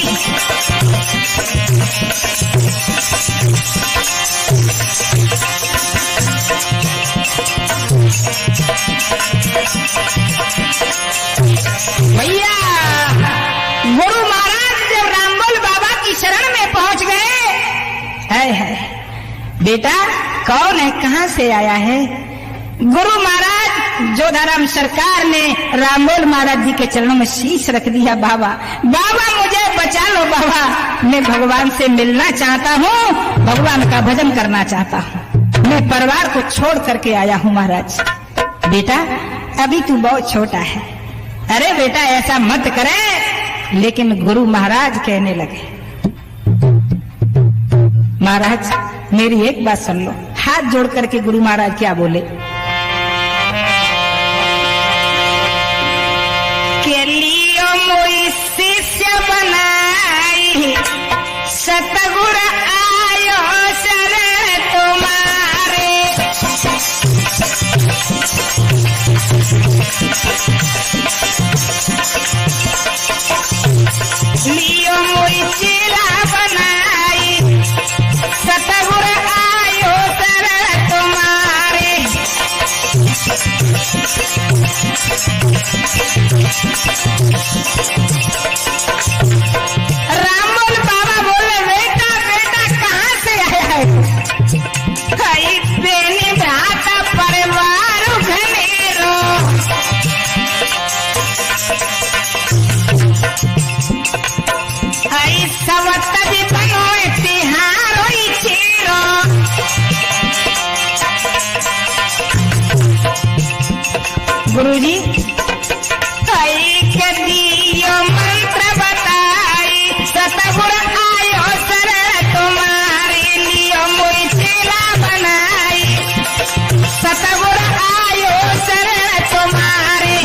भैया है बेटा कौन है, कहाँ से आया है? गुरु महाराज जोधाराम सरकार ने रामोल महाराज जी के चरणों में शीश रख दिया। बाबा बाबा मुझे बचा लो बाबा, मैं भगवान से मिलना चाहता हूँ, भगवान का भजन करना चाहता हूँ, मैं परिवार को छोड़ करके आया हूँ महाराज। बेटा अभी तू बहुत छोटा है। अरे बेटा ऐसा मत करे। लेकिन गुरु महाराज कहने लगे, महाराज मेरी एक बात सुन लो। हाथ जोड़ करके गुरु महाराज क्या बोले के लियो मोई शिष्य बनाई, सतगुर आयो शरण तुम्हारे। लियो मोई चेला बनाई, सतगुर आयो शरण तुम्हारे। रामोल बाबा बोले बेटा बेटा कहाँ से आया है? बेनी भ्राता परिवार घनेरो, सवत भी बनो तिहारो चेरो। गुरुजी के दियो मंत्र बताई, सतगुर आयो शरण तुम्हारे। लियो मोई चेला बनाई, सतगुर आयो शरण तुम्हारे।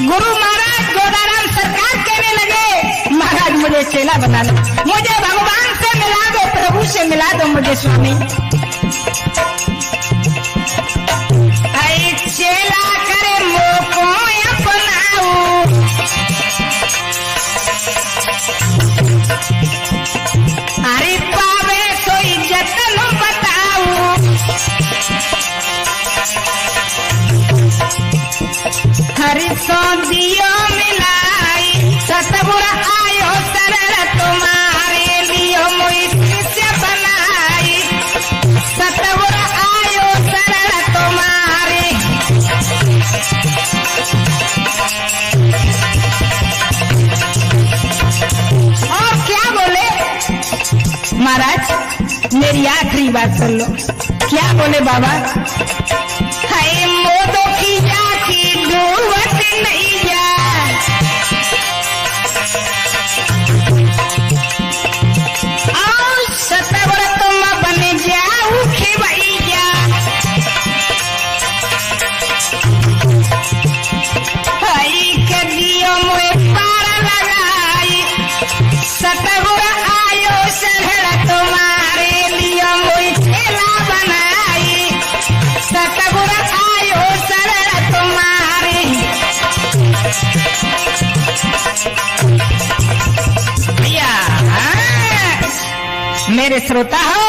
गुरु महाराज जोधाराम सरकार कहने लगे, महाराज मुझे चेला बना लो, मुझे भगवान से मिला दो, प्रभु से मिला दो मुझे स्वामी। चेला करे मोको अपनाऊ, अरे पावे सोई जतन बताऊ। हरि सो दियो मिलाई, सतगुर आयो शरण तुम्हारे। लियो मोई शिष्य बनाई, सतगुर आयो शरण तुम्हारे। और क्या बोले महाराज मेरी आखिरी बात सुन लो। क्या बोले बाबा? हाय मोदो की जाकी डूबत नैया, और सतगुर तुम बन जाऊ खेवैया। हाय के दियो मोए पार लगाई, सतगुर आयो शरण तुम्हारे। लियो मोई चेला बनाई, सतगुर आयो शरण तुम्हारे। भैया मेरे श्रोता हो,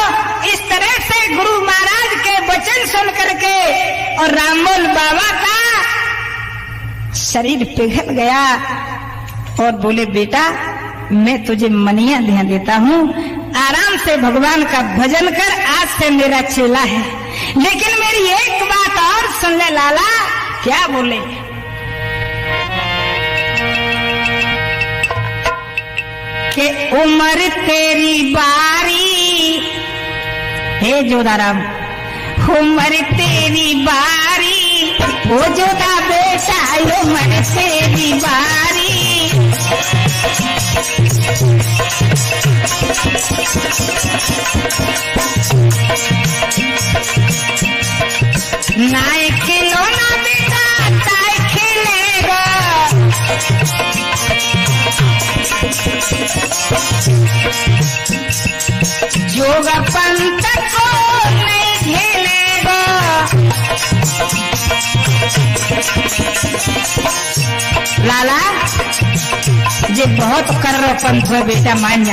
इस तरह से गुरु महाराज के वचन सुन करके और रामोल बाबा का शरीर पिघल गया और बोले बेटा मैं तुझे मनिया ध्यान देता हूँ, आराम से भगवान का भजन कर, आज से मेरा चेला है। लेकिन मेरी एक बात और सुन ले लाला। क्या बोले? कि उम्र तेरी बारी, हे जोधाराम उम्र तेरी बारी, ओ जोधा बेटा उम्र तेरी बारी। नाय खिलौना बेटा ताय खेलेगा, जोग पंथ को नहीं खेलेगा। लाला ये बहुत कर रहे पंथ में बेटा मान जा,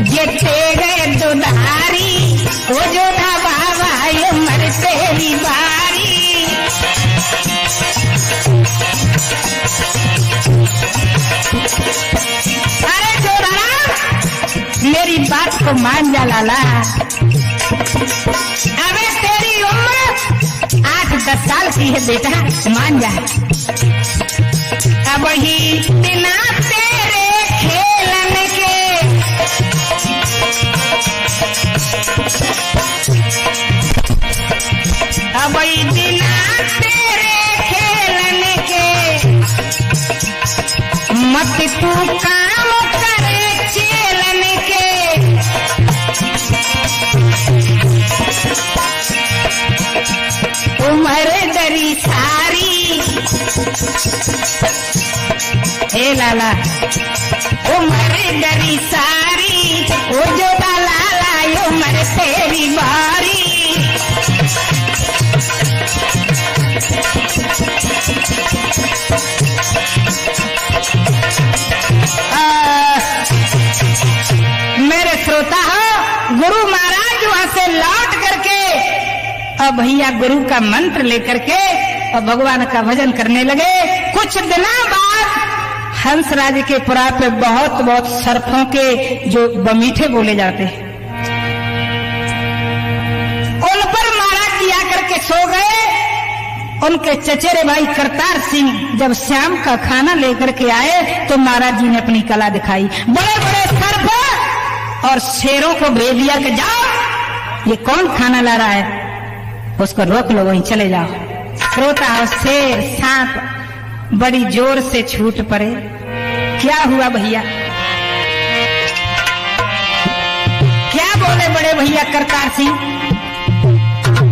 ये गए दुधारी, वो जोधा बाबा ये मर तेरी बारी। बात को मान जा लाला। अबे तेरी उम्र 8-10 साल की है बेटा, मान जा। अब ही बिना तेरे खेलने के अब ही बिना तेरे खेलने के मत तू काम करे चेलने के। उम्र डरी सारी ए लाला, उम्र डरी सारी ओ जो लाला उम्र तेरी बारी। मेरे श्रोता हो, गुरु महाराज वहां से लौट करके अब भैया गुरु का मंत्र लेकर के और भगवान का भजन करने लगे। कुछ दिनों बाद हंसराज के पुरा पे बहुत बहुत सर्पों के जो बमीठे बोले जाते हैं उन पर महाराज जी आकर के सो गए। उनके चचेरे भाई करतार सिंह जब शाम का खाना लेकर के आए तो महाराज जी ने अपनी कला दिखाई। बड़े बड़े सर्प और शेरों को भेज दिया कि जाओ, ये कौन खाना ला रहा है, उसको रोक लो, वहीं चले जाओ। श्रोता और शेर सांप बड़ी जोर से छूट पड़े। क्या हुआ भैया, क्या बोले बड़े भैया करतार सिंह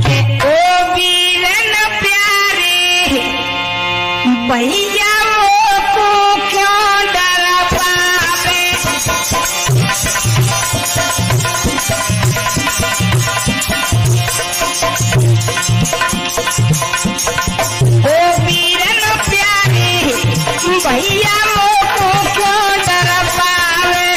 के ओ वीरन प्यारे भैया वो को क्यों डरा पावे। ओ वीरन प्यारे भैया वो को क्यों डरा पावे।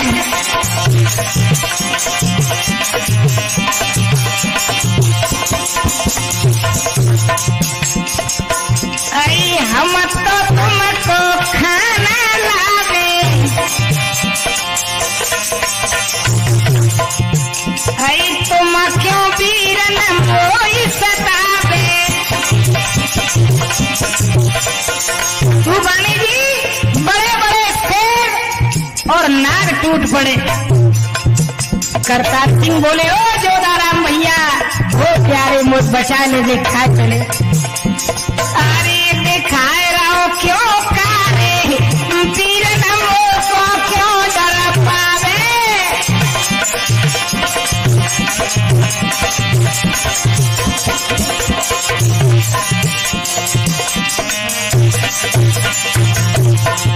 अरे हम तो तुमको खाना लावे, अरे तुम क्यों वीरन मोई सतावे। तूफानी जी बड़े बड़े शेर और नाग टूट पड़े। करतार सिंह बोले ओ जोधाराम भैया, वो प्यारे मुझ बचा ले, देखा चले। अरे दिखाए रहो क्यों कारे वीरन को क्यों डर पावे।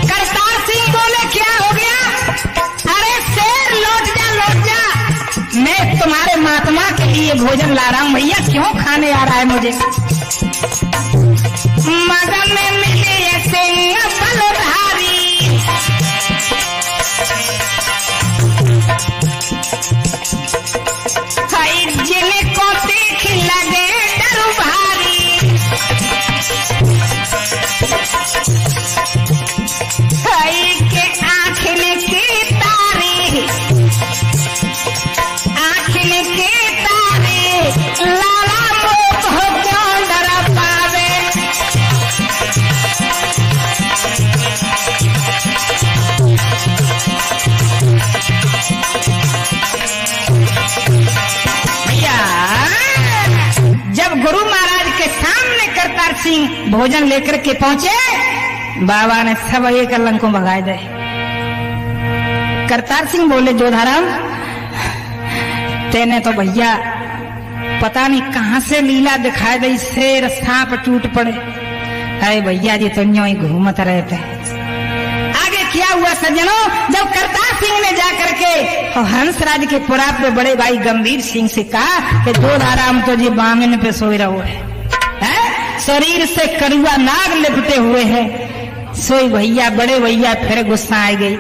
करतार सिंह बोले क्या हो गया। अरे शेर लौट जा, लौट जा, मैं तुम्हारे महात्मा के लिए भोजन ला रहा हूं भैया, क्यों खाने आ रहा है मुझे। मगन में मिले सिंह बलधारी, भाई जिनको देख लगे डर भारी। भाई के आँखने के तारे, आँखने के तारे लाला मोह हो क्यों डरा पावे। भैया जब गुरु महाराज के सामने करतार सिंह भोजन लेकर के पहुंचे, बाबा ने सब एक अलंग को भगाए दे। करतार सिंह बोले जोधाराम, तेने तो भैया पता नहीं कहां से लीला दिखाए दे, शेर सांप टूट पड़े। अरे भैया जी तो यूं ही घूमत रहे थे। आगे क्या हुआ सज्जनों, जब करतार सिंह ने जाकर के हंसराज के पुरा पे बड़े भाई गंभीर सिंह से कहा कि जोधाराम तो जी बामिन पे सोई रहो है, शरीर से कड़ुआ नाग लिपटे हुए हैं। सोई भैया बड़े भैया फिर गुस्सा आ गई।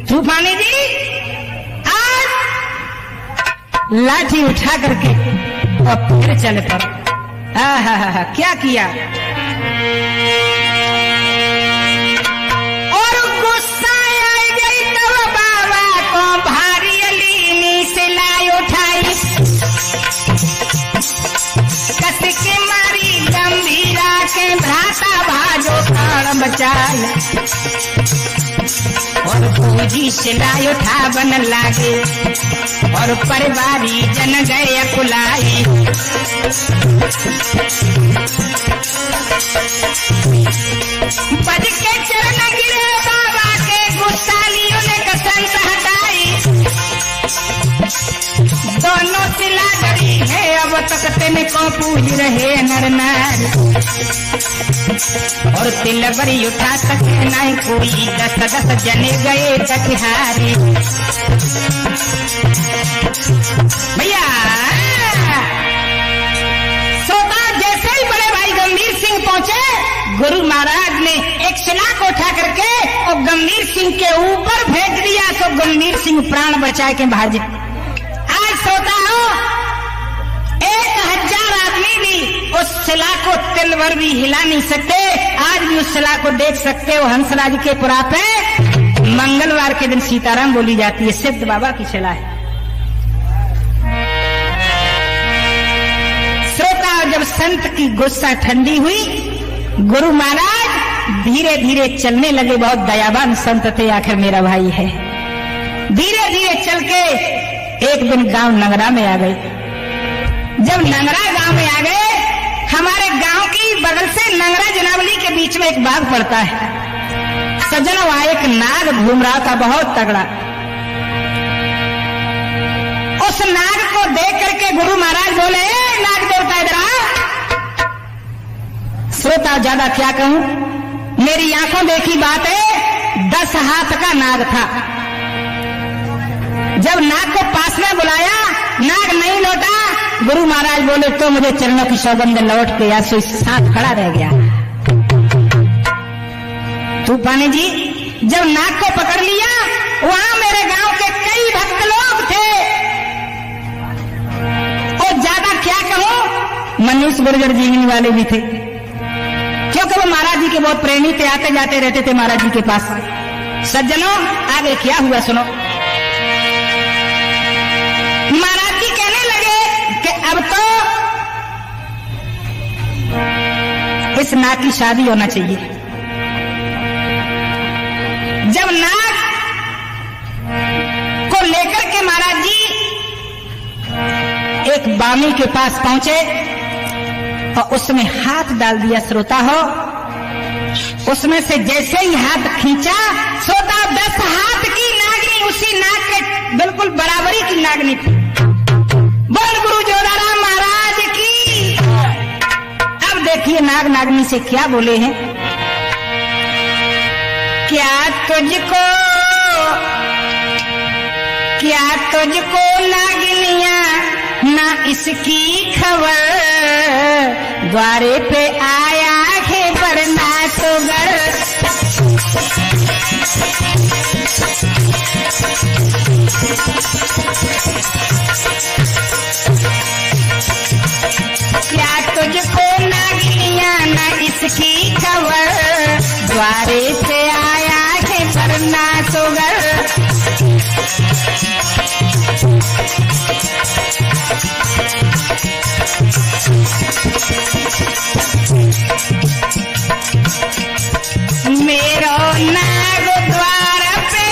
तूफानी जी आज लाठी उठा करके और फिर चले पड़ो। क्या किया, और गुस्सा आ गई तो बाबा को भारी अली के भ्राता भाजो प्राण बचाए और पूजी सिलाई उठा बन लागे और परिवारी जन गए अकुलाई। बज के चरण गिरे बाबा के गुस्सालियों ने कसंत हटाई। दोनों सिला डरी है अब तक तेने को पूज रहे नर नारी और तिलबरी उठा सके नहीं कोई 10-10 जने गए कटिहारी। भैया सोता जैसे ही बड़े भाई गंभीर सिंह पहुंचे, गुरु महाराज ने एक शिला को उठा करके और गंभीर सिंह के ऊपर फेंक दिया तो गंभीर सिंह प्राण बचा के बाहर जा। आज सोता हो 1000 आदमी भी उस शिला को तिल भर भी हिला नहीं सकते। आज भी उस शिला को देख सकते हो। हंसराज के पुरा पे मंगलवार के दिन सीताराम बोली जाती है। सिद्ध बाबा की शिला है। श्रोता जब संत की गुस्सा ठंडी हुई, गुरु महाराज धीरे धीरे चलने लगे। बहुत दयावान संत थे, आखिर मेरा भाई है। धीरे धीरे चल के एक दिन गांव नंगरा में आ गए। जब नंगरा गांव में आ गए, हमारे गांव की बगल से नंगरा जनावली के बीच में एक बाग पड़ता है। सज्जनों वहां एक नाग घूम रहा था, बहुत तगड़ा। उस नाग को देख करके गुरु महाराज बोले, नाग देवता इधर आ। श्रोता ज्यादा क्या कहूं, मेरी आंखों देखी बात है। 10 हाथ का नाग था। जब नाग को पास में बुलाया, नाग नहीं लौटा। गुरु महाराज बोले तो मुझे चरणों की सौगंध लौट के या सो साथ खड़ा रह गया। तूफानी जी जब नाग को पकड़ लिया, वहां मेरे गांव के कई भक्त लोग थे। और ज्यादा क्या कहूं, मनीष गुर्जर जीवनी वाले भी थे, क्योंकि वो महाराज जी के बहुत प्रेमी थे। आते जाते रहते थे महाराज जी के पास। सज्जनों आगे क्या हुआ सुनो। महाराज जी कहने लगे कि अब तो इस नाग की शादी होना चाहिए। जब नाग को लेकर के महाराज जी एक बामी के पास पहुंचे और उसमें हाथ डाल दिया। श्रोता हो, उसमें से जैसे ही हाथ खींचा, श्रोता 10 हाथ की नागनी उसी नाग के बिल्कुल बराबरी की नागनी थी। बोल गुरु जोधाराम महाराज की। अब देखिए नाग नागनी से क्या बोले हैं। क्या तुझको नागिनिया ना इसकी खबर, द्वारे पे आया है वरना तो गढ़। क्या तुझको नागिनिया ना इसकी खबर, द्वारे पे आया है वरना तो गढ़। मेरो नाग द्वार पे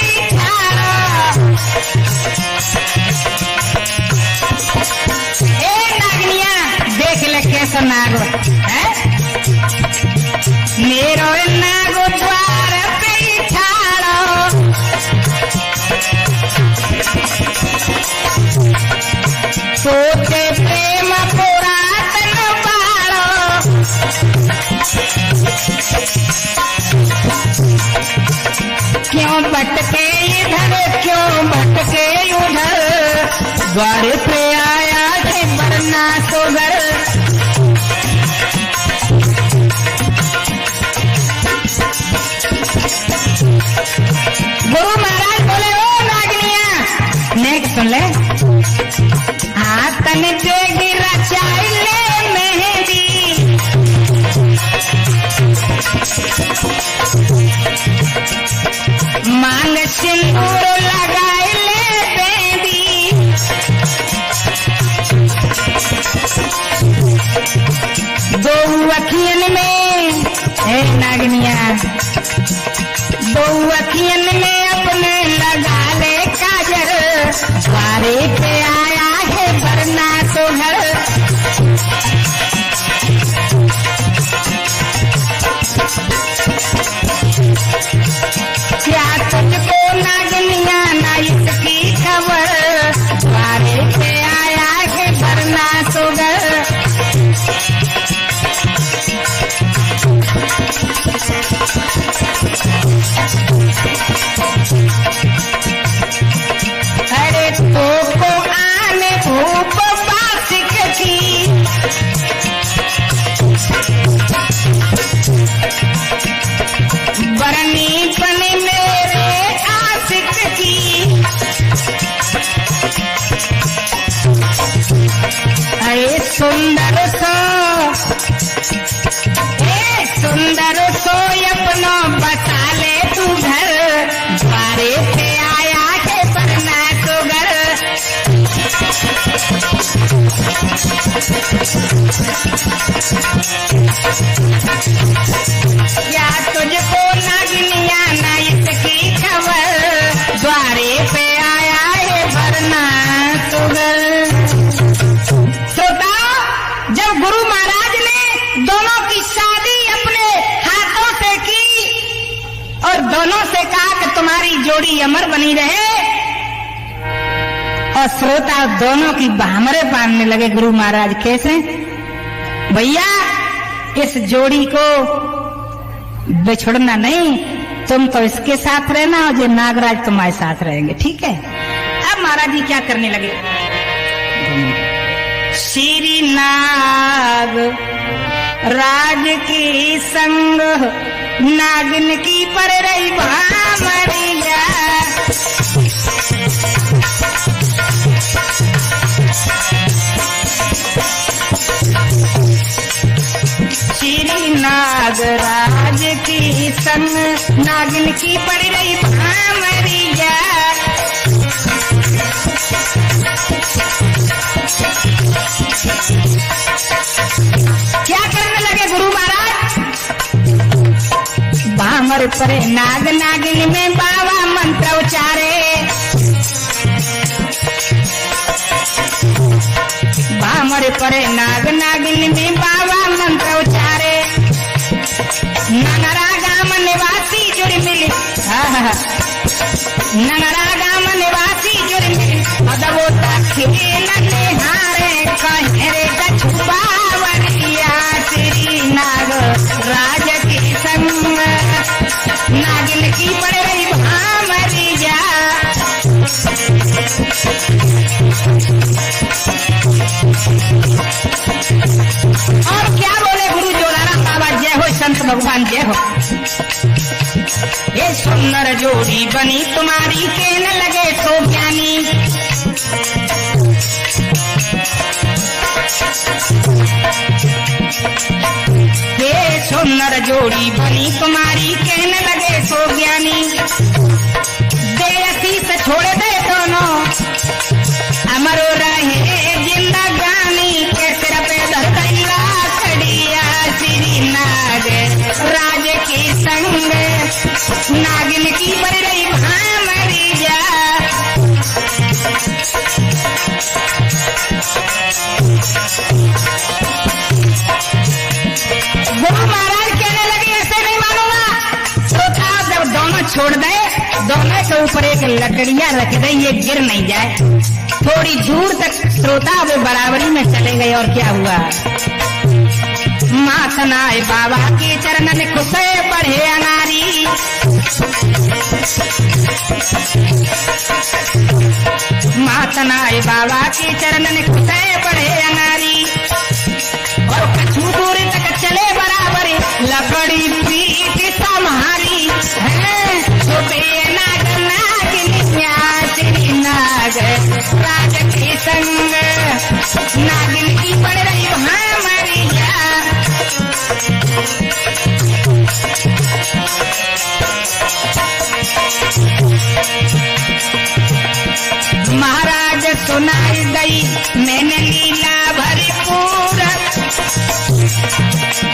ए नागनिया देख ले कैसा नाग है। मेरो नाग द्वार पे ठाड़ो, सोचे प्रेम पुरातन बाड़ो। क्यों भटके इधर, क्यों भटके उधर, द्वारे पे आया है वरना तो घर। गुरु महाराज बोले, ओ नागनिया नेक्स्ट सुन ले। हाथन देगी रचाइले मेहंदी, मांग सिंदूर लगाइले बेंदी। दो अखियन में अपने लगा ले काजल, द्वारे पे आया है वरना तो घर। क्या तुझको नागनिया ना इसकी खबर, द्वारे पे आया है वरना तो घर। अरे तो को आने भूप बासिक की, बरनी बनी मेरे आशिक की। अरे सुंदर सो अपनो बता ले तू घर, द्वारे पे आया है वरना तो घर। क्या तुझको नागनिया ना इसकी खबर, द्वारे पे आया है वरना तो घर। श्रोता, जब गुरु महाराज ने दोनों की शादी अपने हाथों से की और दोनों से कहा कि तुम्हारी जोड़ी अमर बनी रहे, और श्रोता दोनों की बाहमरे बांधने लगे गुरु महाराज। कैसे? भैया इस जोड़ी को बिछुड़ना नहीं, तुम तो इसके साथ रहना और जो नागराज तुम्हारे साथ रहेंगे, ठीक है। अब महाराज जी क्या करने लगे? श्री नाग राज की संग नागिन की पर रही भामरिया। श्री नागराज की संग नागिन की पड़ रही भामरिया। क्या करने लगे गुरु महाराज? भामर परे नाग नागिन में बाबा मंत्र उचारे। भामर परे नाग नागिन में बाबा मंत्र उचारे। ननरा गाम निवासी जुड़ मिली, ननरा गाम निवासी जुड़ मिली, अदबोता खेलने हारे कहरे कछुआवरिया। श्री नाग राज की संग नागिन की पड़ रही भामरिया। और क्या बोले गुरु जोलाराम बाबा, जय हो संत भगवान जय हो। ये सुंदर जोड़ी बनी तुम्हारी, कहने लगे तो ज्ञानी। ये सुंदर जोड़ी बनी तुम्हारी, कहने लगे तो ज्ञानी। देसी से छोड़ दे दोनों, अमरो रहे जिंदगानी। के सिर पे धरैया खड़िया, श्री नाग राज की संग नागिन की पड़ रही भामरिया। गुरु महाराज कहने लगे ऐसे नहीं मानूंगा। सोचा जब दोनों छोड़ दे, दोनों के ऊपर एक लकड़ियां रख दे, ये गिर नहीं जाए। थोड़ी दूर तक श्रोता वे बराबरी में चले गए। और क्या हुआ? माथनाए बाबा के चरणन खुशे पढ़े अनारी। माथनाए बाबा के चरणन खुशे पढ़े अनारी। और कछु दूर तक चले बराबर, लकड़ी पीठ संहारी है। छोटे नाग नागिनिया, श्री नाग राज के संग नागिन की पड़ रही भामरिया। महाराज सुनाई गई मैंने लीला भरपूर,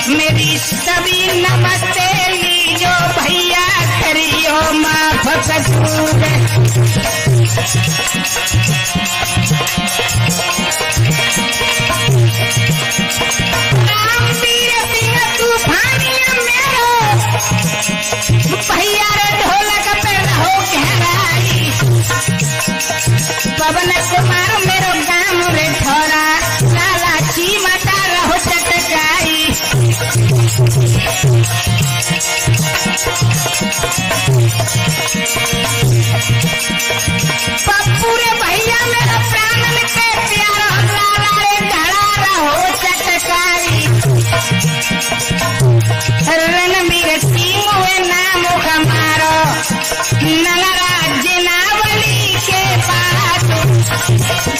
मेरी सभी नमस्ते लीजो। कसूर रामवीर सिंह तूफानी मेरो भैया रे ढोलक पे रहो गहराई पवन कुमार मेरो गाम रे थोड़ा लाला ची मता रहो चटकाई पप्पू रे भैया मेरा प्राणन के प्यारा लाला रे धड़ा रहो चटकाई रणवीर सिंह हुए नाम हमारो नलराज नावली के पास